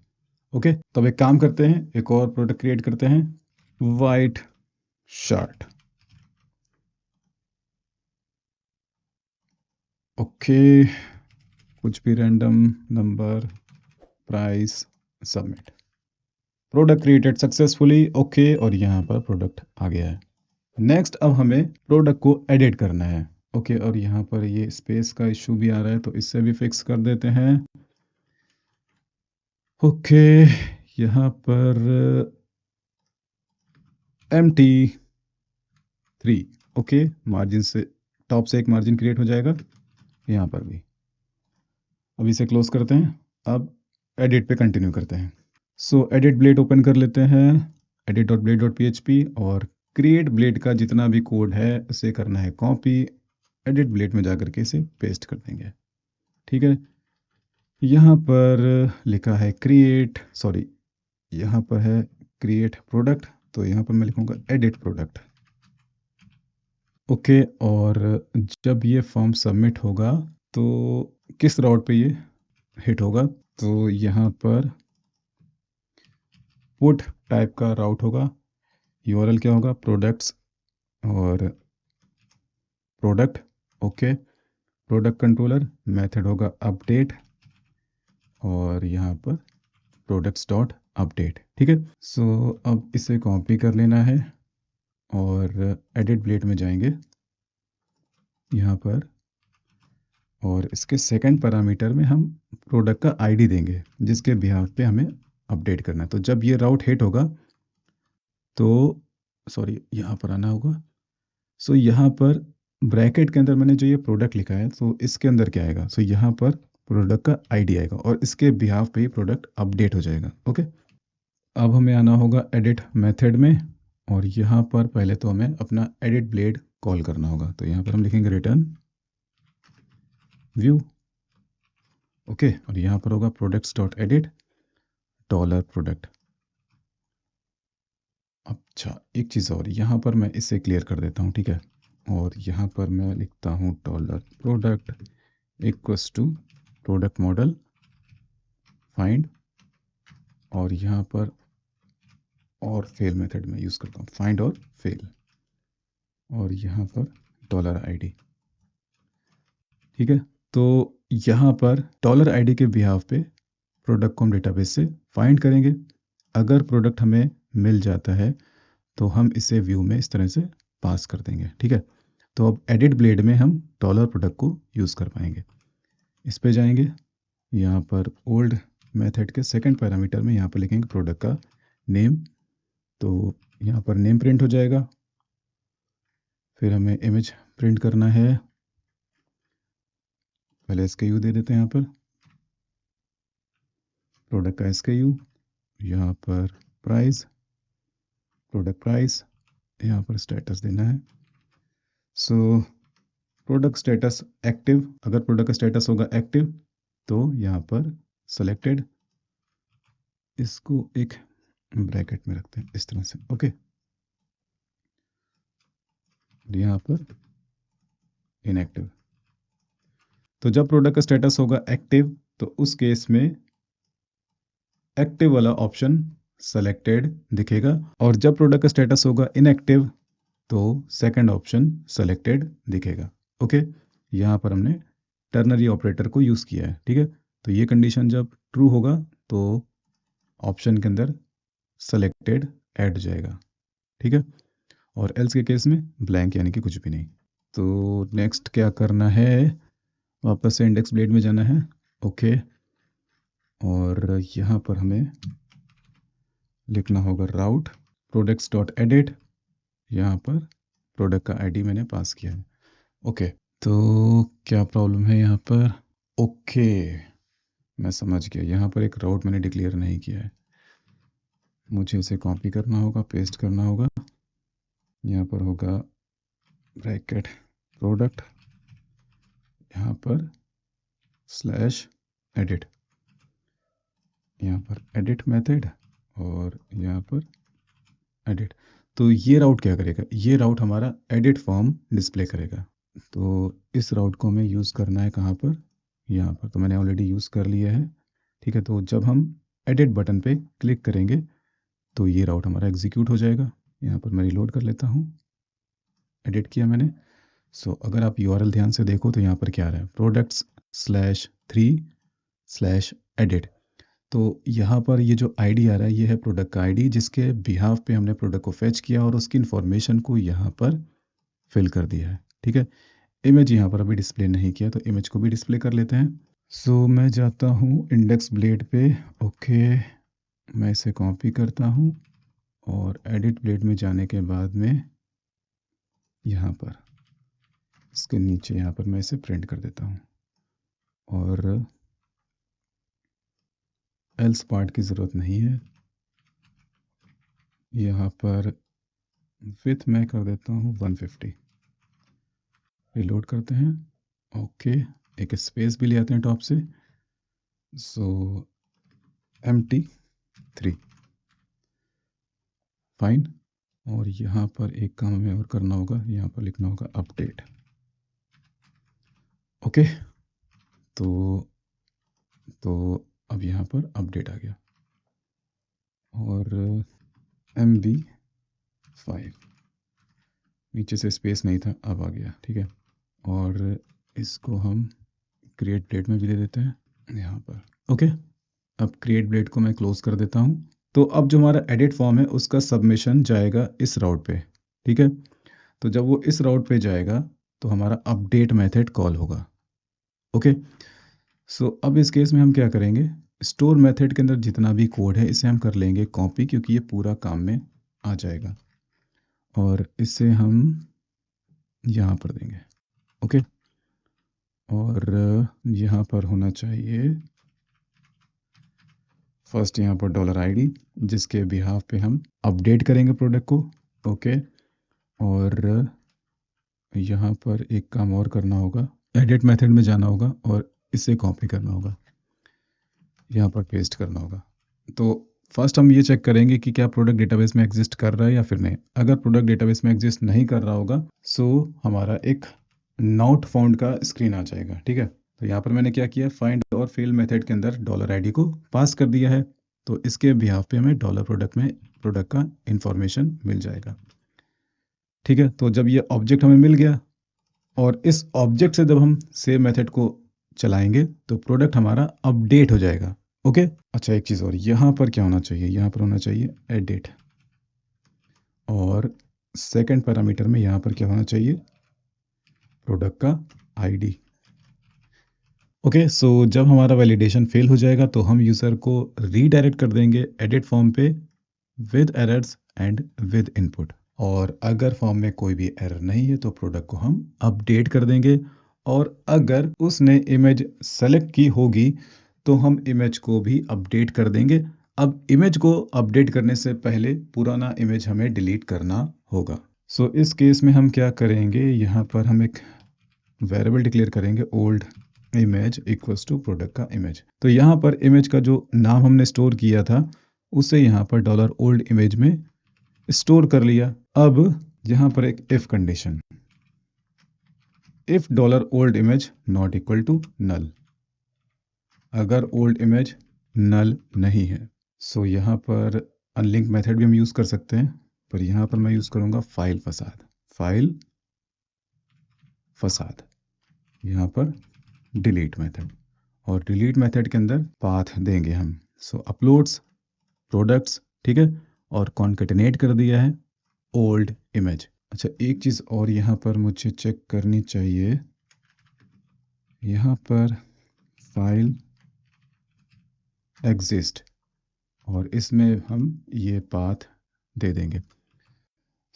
ओके, तो अब एक काम करते हैं, एक और प्रोडक्ट क्रिएट करते हैं, वाइट शर्ट। ओके, कुछ भी random number, price, submit. Product created successfully. Okay, और यहाँ पर प्रोडक्ट आ गया है। नेक्स्ट अब हमें प्रोडक्ट को एडिट करना है। ओके, और यहाँ पर ये स्पेस का इशू भी आ रहा है तो इससे भी फिक्स कर देते हैं। ओके, यहाँ पर MT3। ओके, मार्जिन से टॉप से एक मार्जिन क्रिएट हो जाएगा, यहाँ पर भी। अब इसे क्लोज करते हैं। अब एडिट पे कंटिन्यू करते हैं। सो एडिट ब्लेड ओपन कर लेते हैं, edit.blade.php, और क्रिएट ब्लेड का जितना भी कोड है उसे करना है कॉपी, एडिट ब्लेड में जाकर के इसे पेस्ट कर देंगे। ठीक है, यहाँ पर लिखा है क्रिएट, सॉरी यहाँ पर है क्रिएट प्रोडक्ट, तो यहाँ पर मैं लिखूँगा एडिट प्रोडक्ट। ओके, और जब ये फॉर्म सबमिट होगा तो किस राउट पे ये हिट होगा, तो यहाँ पर पुट टाइप का राउट होगा, यूआरएल क्या होगा, प्रोडक्ट्स और product. Okay, product controller method होगा अपडेट, और यहाँ पर प्रोडक्ट्स डॉट अपडेट। ठीक है, सो अब इसे कॉपी कर लेना है और एडिट ब्लेड में जाएंगे यहाँ पर, और इसके सेकंड पैरामीटर में हम प्रोडक्ट का आईडी देंगे जिसके बिहाफ पे हमें अपडेट करना है। तो जब ये राउट हिट होगा तो सॉरी यहाँ पर आना होगा। सो यहाँ पर ब्रैकेट के अंदर मैंने जो ये प्रोडक्ट लिखा है, तो इसके अंदर क्या आएगा, सो यहाँ पर प्रोडक्ट का आईडी आएगा और इसके बिहाफ पे ही प्रोडक्ट अपडेट हो जाएगा। ओके, अब हमें आना होगा एडिट मेथड में, और यहाँ पर पहले तो हमें अपना एडिट ब्लेड कॉल करना होगा। तो यहाँ पर हम लिखेंगे रिटर्न व्यू। ओके, और यहाँ पर होगा products dot edit dollar product. अच्छा, एक चीज़ और, यहाँ पर मैं इसे क्लियर कर देता हूँ। ठीक है, और यहाँ पर मैं लिखता हूँ dollar product equals to product model find, और यहाँ पर और फेल मेथड में यूज़ करता हूँ, फाइंड और फेल, और यहाँ पर डॉलर आईडी। ठीक है, तो यहाँ पर डॉलर आईडी के बिहाफ पे प्रोडक्ट को हम डेटाबेस से फाइंड करेंगे। अगर प्रोडक्ट हमें मिल जाता है तो हम इसे व्यू में इस तरह से पास कर देंगे। ठीक है, तो अब एडिट ब्लेड में हम डॉलर प्रोडक्ट को यूज़ कर पाएंगे। इस पे जाएंगे, यहाँ पर ओल्ड मेथड के सेकंड पैरामीटर में यहाँ पर लिखेंगे प्रोडक्ट का नेम, तो यहाँ पर नेम प्रिंट हो जाएगा। फिर हमें इमेज प्रिंट करना है, पहले SKU दे देते हैं यहाँ पर, प्रोडक्ट का SKU, यहाँ पर प्राइस, प्रोडक्ट प्राइस, यहाँ पर स्टेटस देना है। सो प्रोडक्ट स्टेटस एक्टिव, अगर प्रोडक्ट का स्टेटस होगा एक्टिव तो यहाँ पर सेलेक्टेड, इसको एक ब्रैकेट में रखते हैं इस तरह से। ओके, यहाँ पर इनएक्टिव, तो जब प्रोडक्ट का स्टेटस होगा एक्टिव तो उस केस में एक्टिव वाला ऑप्शन सेलेक्टेड दिखेगा, और जब प्रोडक्ट का स्टेटस होगा इनएक्टिव तो सेकंड ऑप्शन सेलेक्टेड दिखेगा। ओके, यहाँ पर हमने टर्नरी ऑपरेटर को यूज़ किया है। ठीक है, तो ये कंडीशन जब ट्रू होगा तो ऑप्शन के अंदर सेलेक्टेड ऐड हो जाएगा। ठीक है, और एल्स के केस में ब्लैंक यानी कि कुछ भी नहीं। तो नेक्स्ट क्या करना है, वापस से इंडेक्स ब्लेड में जाना है। ओके, और यहाँ पर हमें लिखना होगा राउट प्रोडक्ट्स डॉट एडिट, यहाँ पर प्रोडक्ट का आईडी मैंने पास किया है। ओके, तो क्या प्रॉब्लम है यहाँ पर, ओके मैं समझ गया, यहाँ पर एक राउट मैंने डिक्लेयर नहीं किया है, मुझे इसे कॉपी करना होगा, पेस्ट करना होगा, यहाँ पर होगा ब्रैकेट प्रोडक्ट, यहाँ पर स्लैश एडिट, यहाँ पर एडिट मेथड, और यहाँ पर एडिट। तो ये राउट क्या करेगा, ये राउट हमारा एडिट फॉर्म डिस्प्ले करेगा। तो इस राउट को हमें यूज़ करना है कहाँ पर, यहाँ पर, तो मैंने ऑलरेडी यूज़ कर लिया है। ठीक है, तो जब हम एडिट बटन पे क्लिक करेंगे तो ये राउट हमारा एग्जीक्यूट हो जाएगा। यहाँ पर मैं रिलोड कर लेता हूँ, एडिट किया मैंने। सो अगर आप यूआरएल ध्यान से देखो तो यहाँ पर क्या आ रहा है, products/3/edit। तो यहाँ पर ये जो आईडी आ रहा है ये है प्रोडक्ट का आईडी, जिसके बिहाफ पे हमने प्रोडक्ट को फेच किया और उसकी इन्फॉर्मेशन को यहाँ पर फिल कर दिया है। ठीक है, इमेज यहाँ पर अभी डिस्प्ले नहीं किया तो इमेज को भी डिस्प्ले कर लेते हैं। सो मैं जाता हूँ इंडेक्स ब्लेड पे। ओके, मैं इसे कॉपी करता हूँ और एडिट ब्लेड में जाने के बाद में यहाँ पर इसके नीचे यहाँ पर मैं इसे प्रिंट कर देता हूँ और एल्स पार्ट की ज़रूरत नहीं है। यहाँ पर विथ मैं कर देता हूँ 150। रिलोड करते हैं। ओके, एक स्पेस भी ले आते हैं टॉप से। सो MT3 फाइन। और यहाँ पर एक काम हमें और करना होगा, यहाँ पर लिखना होगा अपडेट। ओके, तो अब यहाँ पर अपडेट आ गया और MB5 नीचे से स्पेस नहीं था, अब आ गया। ठीक है, और इसको हम क्रिएट ब्लेड में भी दे देते हैं यहाँ पर। ओके, अब क्रिएट ब्लेड को मैं क्लोज कर देता हूँ। तो अब जो हमारा एडिट फॉर्म है उसका सबमिशन जाएगा इस राउट पे। ठीक है, तो जब वो इस राउट पे जाएगा तो हमारा अपडेट मेथड कॉल होगा। ओके, सो अब इस केस में हम क्या करेंगे, स्टोर मेथड के अंदर जितना भी कोड है इसे हम कर लेंगे कॉपी, क्योंकि ये पूरा काम में आ जाएगा। और इसे हम यहाँ पर देंगे। ओके, और यहाँ पर होना चाहिए फर्स्ट यहाँ पर $ID, जिसके बिहाफ पे हम अपडेट करेंगे प्रोडक्ट को। ओके, और यहाँ पर एक काम और करना होगा, एडिट मेथड में जाना होगा और इसे कॉपी करना होगा, यहाँ पर पेस्ट करना होगा। तो फर्स्ट हम ये चेक करेंगे कि क्या प्रोडक्ट डेटाबेस में एग्जिस्ट कर रहा है या फिर नहीं। अगर प्रोडक्ट डेटाबेस में एग्जिस्ट नहीं कर रहा होगा सो हमारा एक नॉट फाउंड का स्क्रीन आ जाएगा। ठीक है, तो यहाँ पर मैंने क्या किया, फाइंड और फिल मेथड के अंदर $ID को पास कर दिया है। तो इसके बिहाफ पे हमें $प्रोडक्ट में प्रोडक्ट का इंफॉर्मेशन मिल जाएगा। ठीक है, तो जब ये ऑब्जेक्ट हमें मिल गया और इस ऑब्जेक्ट से जब हम सेव मेथड को चलाएंगे तो प्रोडक्ट हमारा अपडेट हो जाएगा। ओके, अच्छा एक चीज़ और, यहाँ पर क्या होना चाहिए, यहाँ पर होना चाहिए एडिट, और सेकंड पैरामीटर में यहाँ पर क्या होना चाहिए, प्रोडक्ट का ID। ओके, सो जब हमारा वैलिडेशन फेल हो जाएगा तो हम यूज़र को रीडायरेक्ट कर देंगे एडिट फॉर्म पे with errors and with input. और अगर फॉर्म में कोई भी एरर नहीं है तो प्रोडक्ट को हम अपडेट कर देंगे। और अगर उसने इमेज सेलेक्ट की होगी तो हम इमेज को भी अपडेट कर देंगे। अब इमेज को अपडेट करने से पहले पुराना इमेज हमें डिलीट करना होगा। सो इस केस में हम क्या करेंगे, यहाँ पर हम एक वेरिएबल डिक्लेयर करेंगे old image equals to product का इमेज। तो यहाँ पर इमेज का जो नाम हमने स्टोर किया था उसे यहाँ पर $old इमेज में स्टोर कर लिया। अब यहाँ पर एक if condition, if $old image not equal to null, अगर ओल्ड इमेज नल नहीं है सो यहाँ पर अनलिंक मेथड भी हम यूज़ कर सकते हैं, पर यहाँ पर मैं यूज़ करूँगा फाइल फसाद, यहाँ पर डिलीट मेथड, और डिलीट मेथड के अंदर पाथ देंगे हम सो अपलोड्स प्रोडक्ट्स। ठीक है, और कॉन्केटिनेट कर दिया है ओल्ड इमेज। अच्छा एक चीज़ और यहाँ पर मुझे चेक करनी चाहिए, यहाँ पर फाइल एग्जिस्ट और इसमें हम ये पाथ दे देंगे।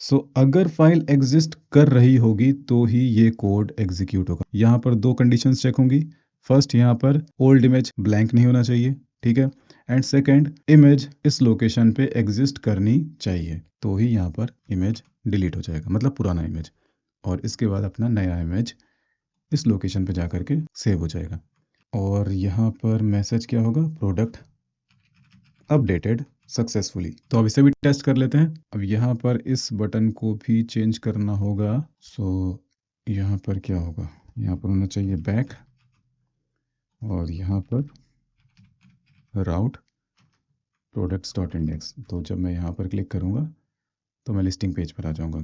सो अगर फाइल एग्जिस्ट कर रही होगी तो ही ये कोड एग्जीक्यूट होगा। यहाँ पर दो कंडीशंस चेक होंगी, फर्स्ट यहाँ पर ओल्ड इमेज ब्लैंक नहीं होना चाहिए। ठीक है, एंड सेकंड इमेज इस लोकेशन पे एग्जिस्ट करनी चाहिए, तो ही यहाँ पर इमेज डिलीट हो जाएगा, मतलब पुराना इमेज, और इसके बाद अपना नया इमेज इस लोकेशन पे जा करके सेव हो जाएगा। और यहाँ पर मैसेज क्या होगा, प्रोडक्ट अपडेटेड सक्सेसफुली। तो अब इसे भी टेस्ट कर लेते हैं। अब यहाँ पर इस बटन को भी चेंज करना होगा। सो यहाँ पर क्या होगा, यहाँ पर होना चाहिए बैक, और यहाँ पर राउट प्रोडक्ट्स डॉट इंडेक्स। तो जब मैं यहाँ पर क्लिक करूँगा तो मैं लिस्टिंग पेज पर आ जाऊँगा।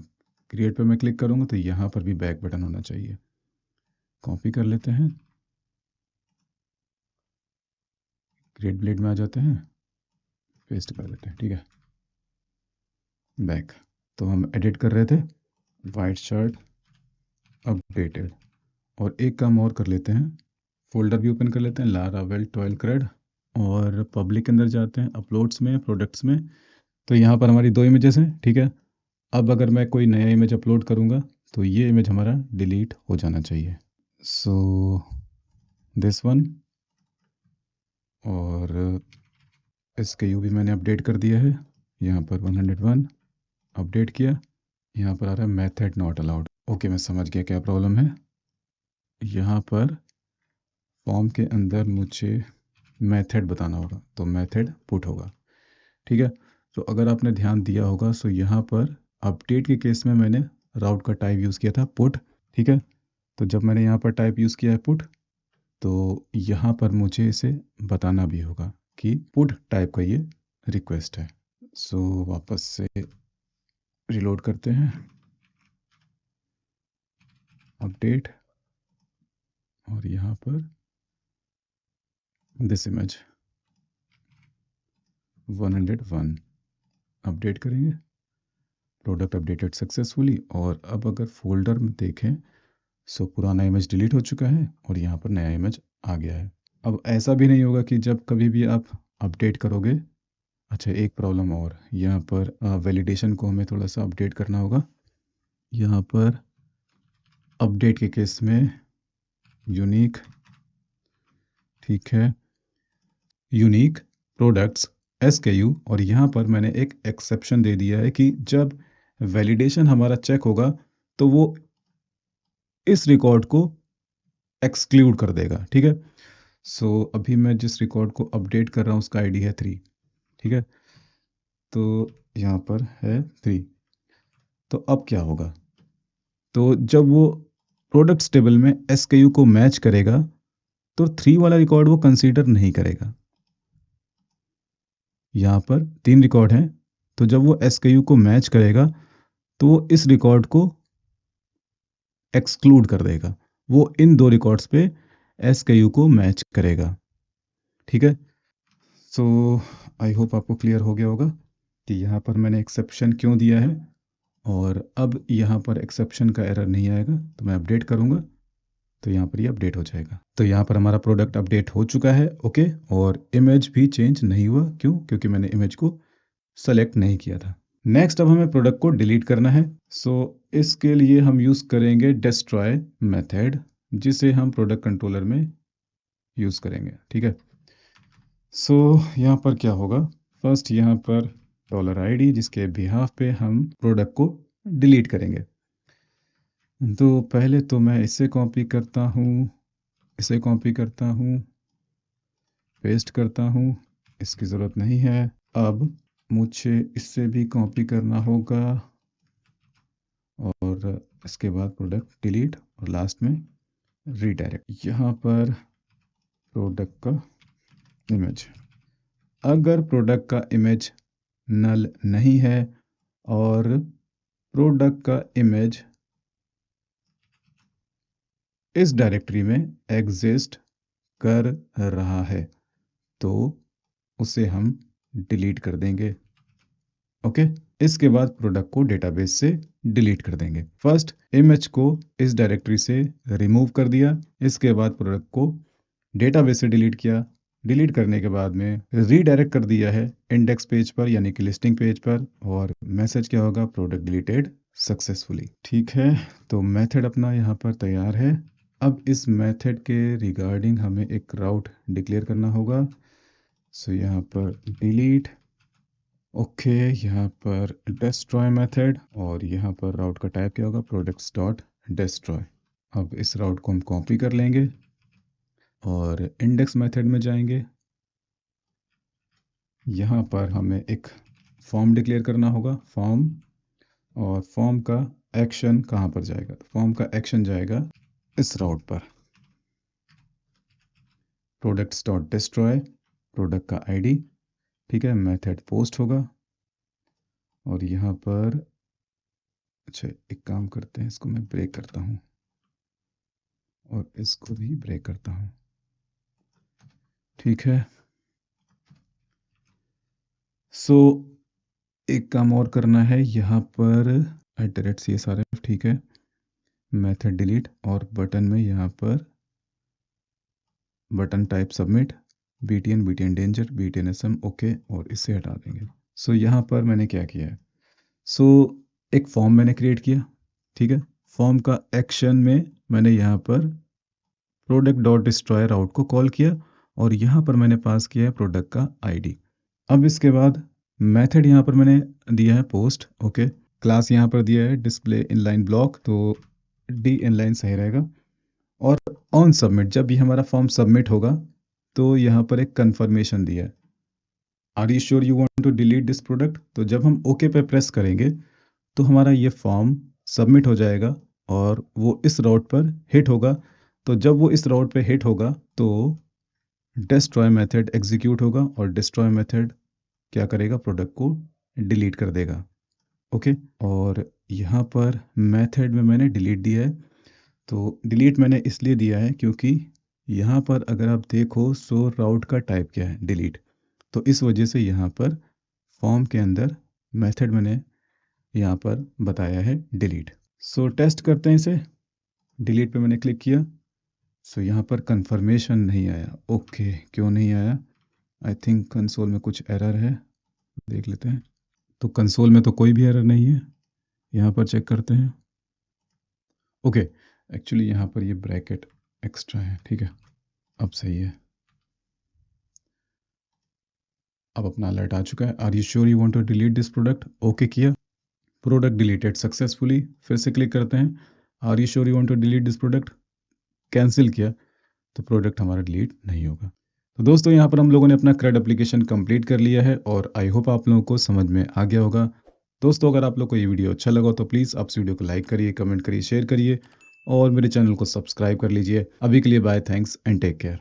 क्रिएट पे मैं क्लिक करूँगा तो यहाँ पर भी बैक बटन होना चाहिए। कॉपी कर लेते हैं, क्रिएट ब्लेड में आ जाते हैं, पेस्ट कर देते हैं। ठीक है, बैक। तो हम एडिट कर रहे थे, वाइट शर्ट अपडेटेड। और एक काम और कर लेते हैं, फोल्डर भी ओपन कर लेते हैं, लारावेल 12 CRUD, और पब्लिक के अंदर जाते हैं, अपलोड्स में, प्रोडक्ट्स में, तो यहाँ पर हमारी 2 इमेजेस हैं, ठीक है। अब अगर मैं कोई नया इमेज अपलोड करूँगा तो ये इमेज हमारा डिलीट हो जाना चाहिए। सो दिस वन, और SKU भी मैंने अपडेट कर दिया है। यहाँ पर 101 अपडेट किया। यहाँ पर आ रहा है मेथड नॉट अलाउड। ओके, मैं समझ गया क्या प्रॉब्लम है। यहाँ पर फॉर्म के अंदर मुझे मेथड बताना होगा, तो मेथड पुट होगा, ठीक है। तो अगर आपने ध्यान दिया होगा सो यहाँ पर अपडेट के केस में मैंने राउट का टाइप यूज़ किया था पुट, ठीक है। तो जब मैंने यहाँ पर टाइप यूज़ किया है पुट, तो यहाँ पर मुझे इसे बताना भी होगा कि पुट टाइप का ये रिक्वेस्ट है। सो वापस से रिलोड करते हैं, अपडेट, और यहाँ पर दिस इमेज 101 अपडेट करेंगे, प्रोडक्ट अपडेटेड सक्सेसफुली। और अब अगर फोल्डर में देखें सो पुराना इमेज डिलीट हो चुका है और यहाँ पर नया इमेज आ गया है। अब ऐसा भी नहीं होगा कि जब कभी भी आप अपडेट करोगे। अच्छा, एक प्रॉब्लम और, यहाँ पर वैलिडेशन को हमें थोड़ा सा अपडेट करना होगा। यहाँ पर अपडेट के केस में यूनिक, ठीक है, यूनिक प्रोडक्ट्स SKU, और यहाँ पर मैंने एक एक्सेप्शन दे दिया है कि जब वैलिडेशन हमारा चेक होगा तो वो इस रिकॉर्ड को एक्सक्लूड कर देगा, ठीक है। सो अभी मैं जिस रिकॉर्ड को अपडेट कर रहा हूँ उसका ID है 3, ठीक है। तो यहाँ पर है 3। तो अब क्या होगा, तो जब वो प्रोडक्ट्स टेबल में SKU को मैच करेगा तो 3 वाला रिकॉर्ड वो कंसीडर नहीं करेगा। यहाँ पर 3 रिकॉर्ड हैं, तो जब वो SKU को मैच करेगा तो वो इस रिकॉर्ड को एक्सक्लूड कर देगा। वो इन 2 रिकॉर्ड्स पे SKU को मैच करेगा, ठीक है। सो आई होप आपको क्लियर हो गया होगा कि यहाँ पर मैंने एक्सेप्शन क्यों दिया है। और अब यहाँ पर एक्सेप्शन का एरर नहीं आएगा, तो मैं अपडेट करूँगा तो यहाँ पर ये अपडेट हो जाएगा। तो यहाँ पर हमारा प्रोडक्ट अपडेट हो चुका है, ओके। और इमेज भी चेंज नहीं हुआ, क्यों? क्योंकि मैंने इमेज को सेलेक्ट नहीं किया था। नेक्स्ट, अब हमें प्रोडक्ट को डिलीट करना है। सो इसके लिए हम यूज़ करेंगे डिस्ट्रॉय मेथड, जिसे हम प्रोडक्ट कंट्रोलर में यूज़ करेंगे, ठीक है। सो यहाँ पर क्या होगा, फर्स्ट यहाँ पर $ID, जिसके बिहाफ पे हम प्रोडक्ट को डिलीट करेंगे। तो पहले तो मैं इसे कॉपी करता हूँ, इसे कॉपी करता हूँ, पेस्ट करता हूँ, इसकी ज़रूरत नहीं है। अब मुझे इससे भी कॉपी करना होगा और इसके बाद प्रोडक्ट डिलीट और लास्ट में रीडायरेक्ट। यहाँ पर प्रोडक्ट का इमेज, अगर प्रोडक्ट का इमेज नल नहीं है और प्रोडक्ट का इमेज इस डायरेक्टरी में एग्जिस्ट कर रहा है तो उसे हम डिलीट कर देंगे, ओके। इसके बाद प्रोडक्ट को डेटाबेस से डिलीट कर देंगे। फर्स्ट इमेज को इस डायरेक्टरी से रिमूव कर दिया, इसके बाद प्रोडक्ट को डेटाबेस से डिलीट किया। डिलीट करने के बाद में रीडायरेक्ट कर दिया है इंडेक्स पेज पर, यानी कि लिस्टिंग पेज पर, और मैसेज क्या होगा, प्रोडक्ट डिलीटेड सक्सेसफुली, ठीक है। तो मेथड अपना यहाँ पर तैयार है। अब इस मेथड के रिगार्डिंग हमें एक राउट डिक्लेयर करना होगा। सो यहाँ पर डिलीट, ओके, यहाँ पर डिस्ट्रॉय मेथड, और यहाँ पर राउट का टाइप क्या होगा, प्रोडक्ट्स डॉट डिस्ट्रॉय। अब इस राउट को हम कॉपी कर लेंगे और इंडेक्स मेथड में जाएंगे। यहाँ पर हमें एक फॉर्म डिक्लेयर करना होगा, फॉर्म, और फॉर्म का एक्शन कहाँ पर जाएगा, फॉर्म का एक्शन जाएगा इस राउट पर, प्रोडक्ट्स डॉट डिस्ट्रॉय, प्रोडक्ट का ID, ठीक है। मेथड पोस्ट होगा और यहाँ पर, अच्छा एक काम करते हैं, इसको मैं ब्रेक करता हूँ और इसको भी ब्रेक करता हूँ, ठीक है। सो एक काम और करना है, यहाँ पर @CSRF, ठीक है, मेथड डिलीट, और बटन में यहाँ पर button type submit, BTN, BTN danger, BTN SM, okay, और इसे हटा देंगे। सो यहाँ पर मैंने क्या किया है, सो एक फॉर्म मैंने क्रिएट किया, ठीक है। फॉर्म का एक्शन में मैंने यहाँ पर प्रोडक्ट डॉट डिस्ट्रॉयर आउट को कॉल किया और यहाँ पर मैंने पास किया है प्रोडक्ट का आईडी। अब इसके बाद मेथड यहाँ पर मैंने दिया है पोस्ट, ओके। क्लास यहाँ पर दिया है डिस्प्ले इनलाइन ब्लॉक, तो डी इनलाइन सही रहेगा। और ऑन सबमिट, जब भी हमारा फॉर्म सबमिट होगा तो यहाँ पर एक कंफर्मेशन दिया है, are you sure you want to delete this product. तो जब हम ओके पे प्रेस करेंगे तो हमारा ये फॉर्म सबमिट हो जाएगा और वो इस राउट पर हिट होगा। तो जब वो इस राउट पे हिट होगा तो डिस्ट्रॉय मेथड एग्जीक्यूट होगा और डिस्ट्रॉय मेथड क्या करेगा, प्रोडक्ट को डिलीट कर देगा, ओके। और यहाँ पर मेथड में मैंने डिलीट दिया है, तो डिलीट मैंने इसलिए दिया है क्योंकि यहाँ पर अगर आप देखो सो राउट का टाइप क्या है, डिलीट। तो इस वजह से यहाँ पर फॉर्म के अंदर मेथड मैंने यहाँ पर बताया है डिलीट। सो टेस्ट करते हैं इसे, डिलीट पे मैंने क्लिक किया। सो यहाँ पर कंफर्मेशन नहीं आया, ओके क्यों नहीं आया, आई थिंक कंसोल में कुछ एरर है, देख लेते हैं। तो कंसोल में तो कोई भी एरर नहीं है, यहाँ पर चेक करते हैं। ओके, एक्चुअली यहाँ पर ये ब्रैकेट एक्स्ट्रा है, ठीक है, अब सही है। अब अपना अलर्ट आ चुका है, are you sure you want to delete this product, okay किया, प्रोडक्ट डिलीटेड सक्सेसफुली। फिर से क्लिक करते हैं, are you sure you want to delete this product, cancel किया तो प्रोडक्ट हमारा डिलीट नहीं होगा। तो दोस्तों यहाँ पर हम लोगों ने अपना क्रेड एप्लीकेशन कंप्लीट कर लिया है और आई होप आप लोगों को समझ में आ गया होगा। दोस्तों अगर आप लोग को ये वीडियो अच्छा लगा तो प्लीज़ आप इस वीडियो को लाइक करिए, कमेंट करिए, शेयर करिए और मेरे चैनल को सब्सक्राइब कर लीजिए। अभी के लिए bye, thanks and take care.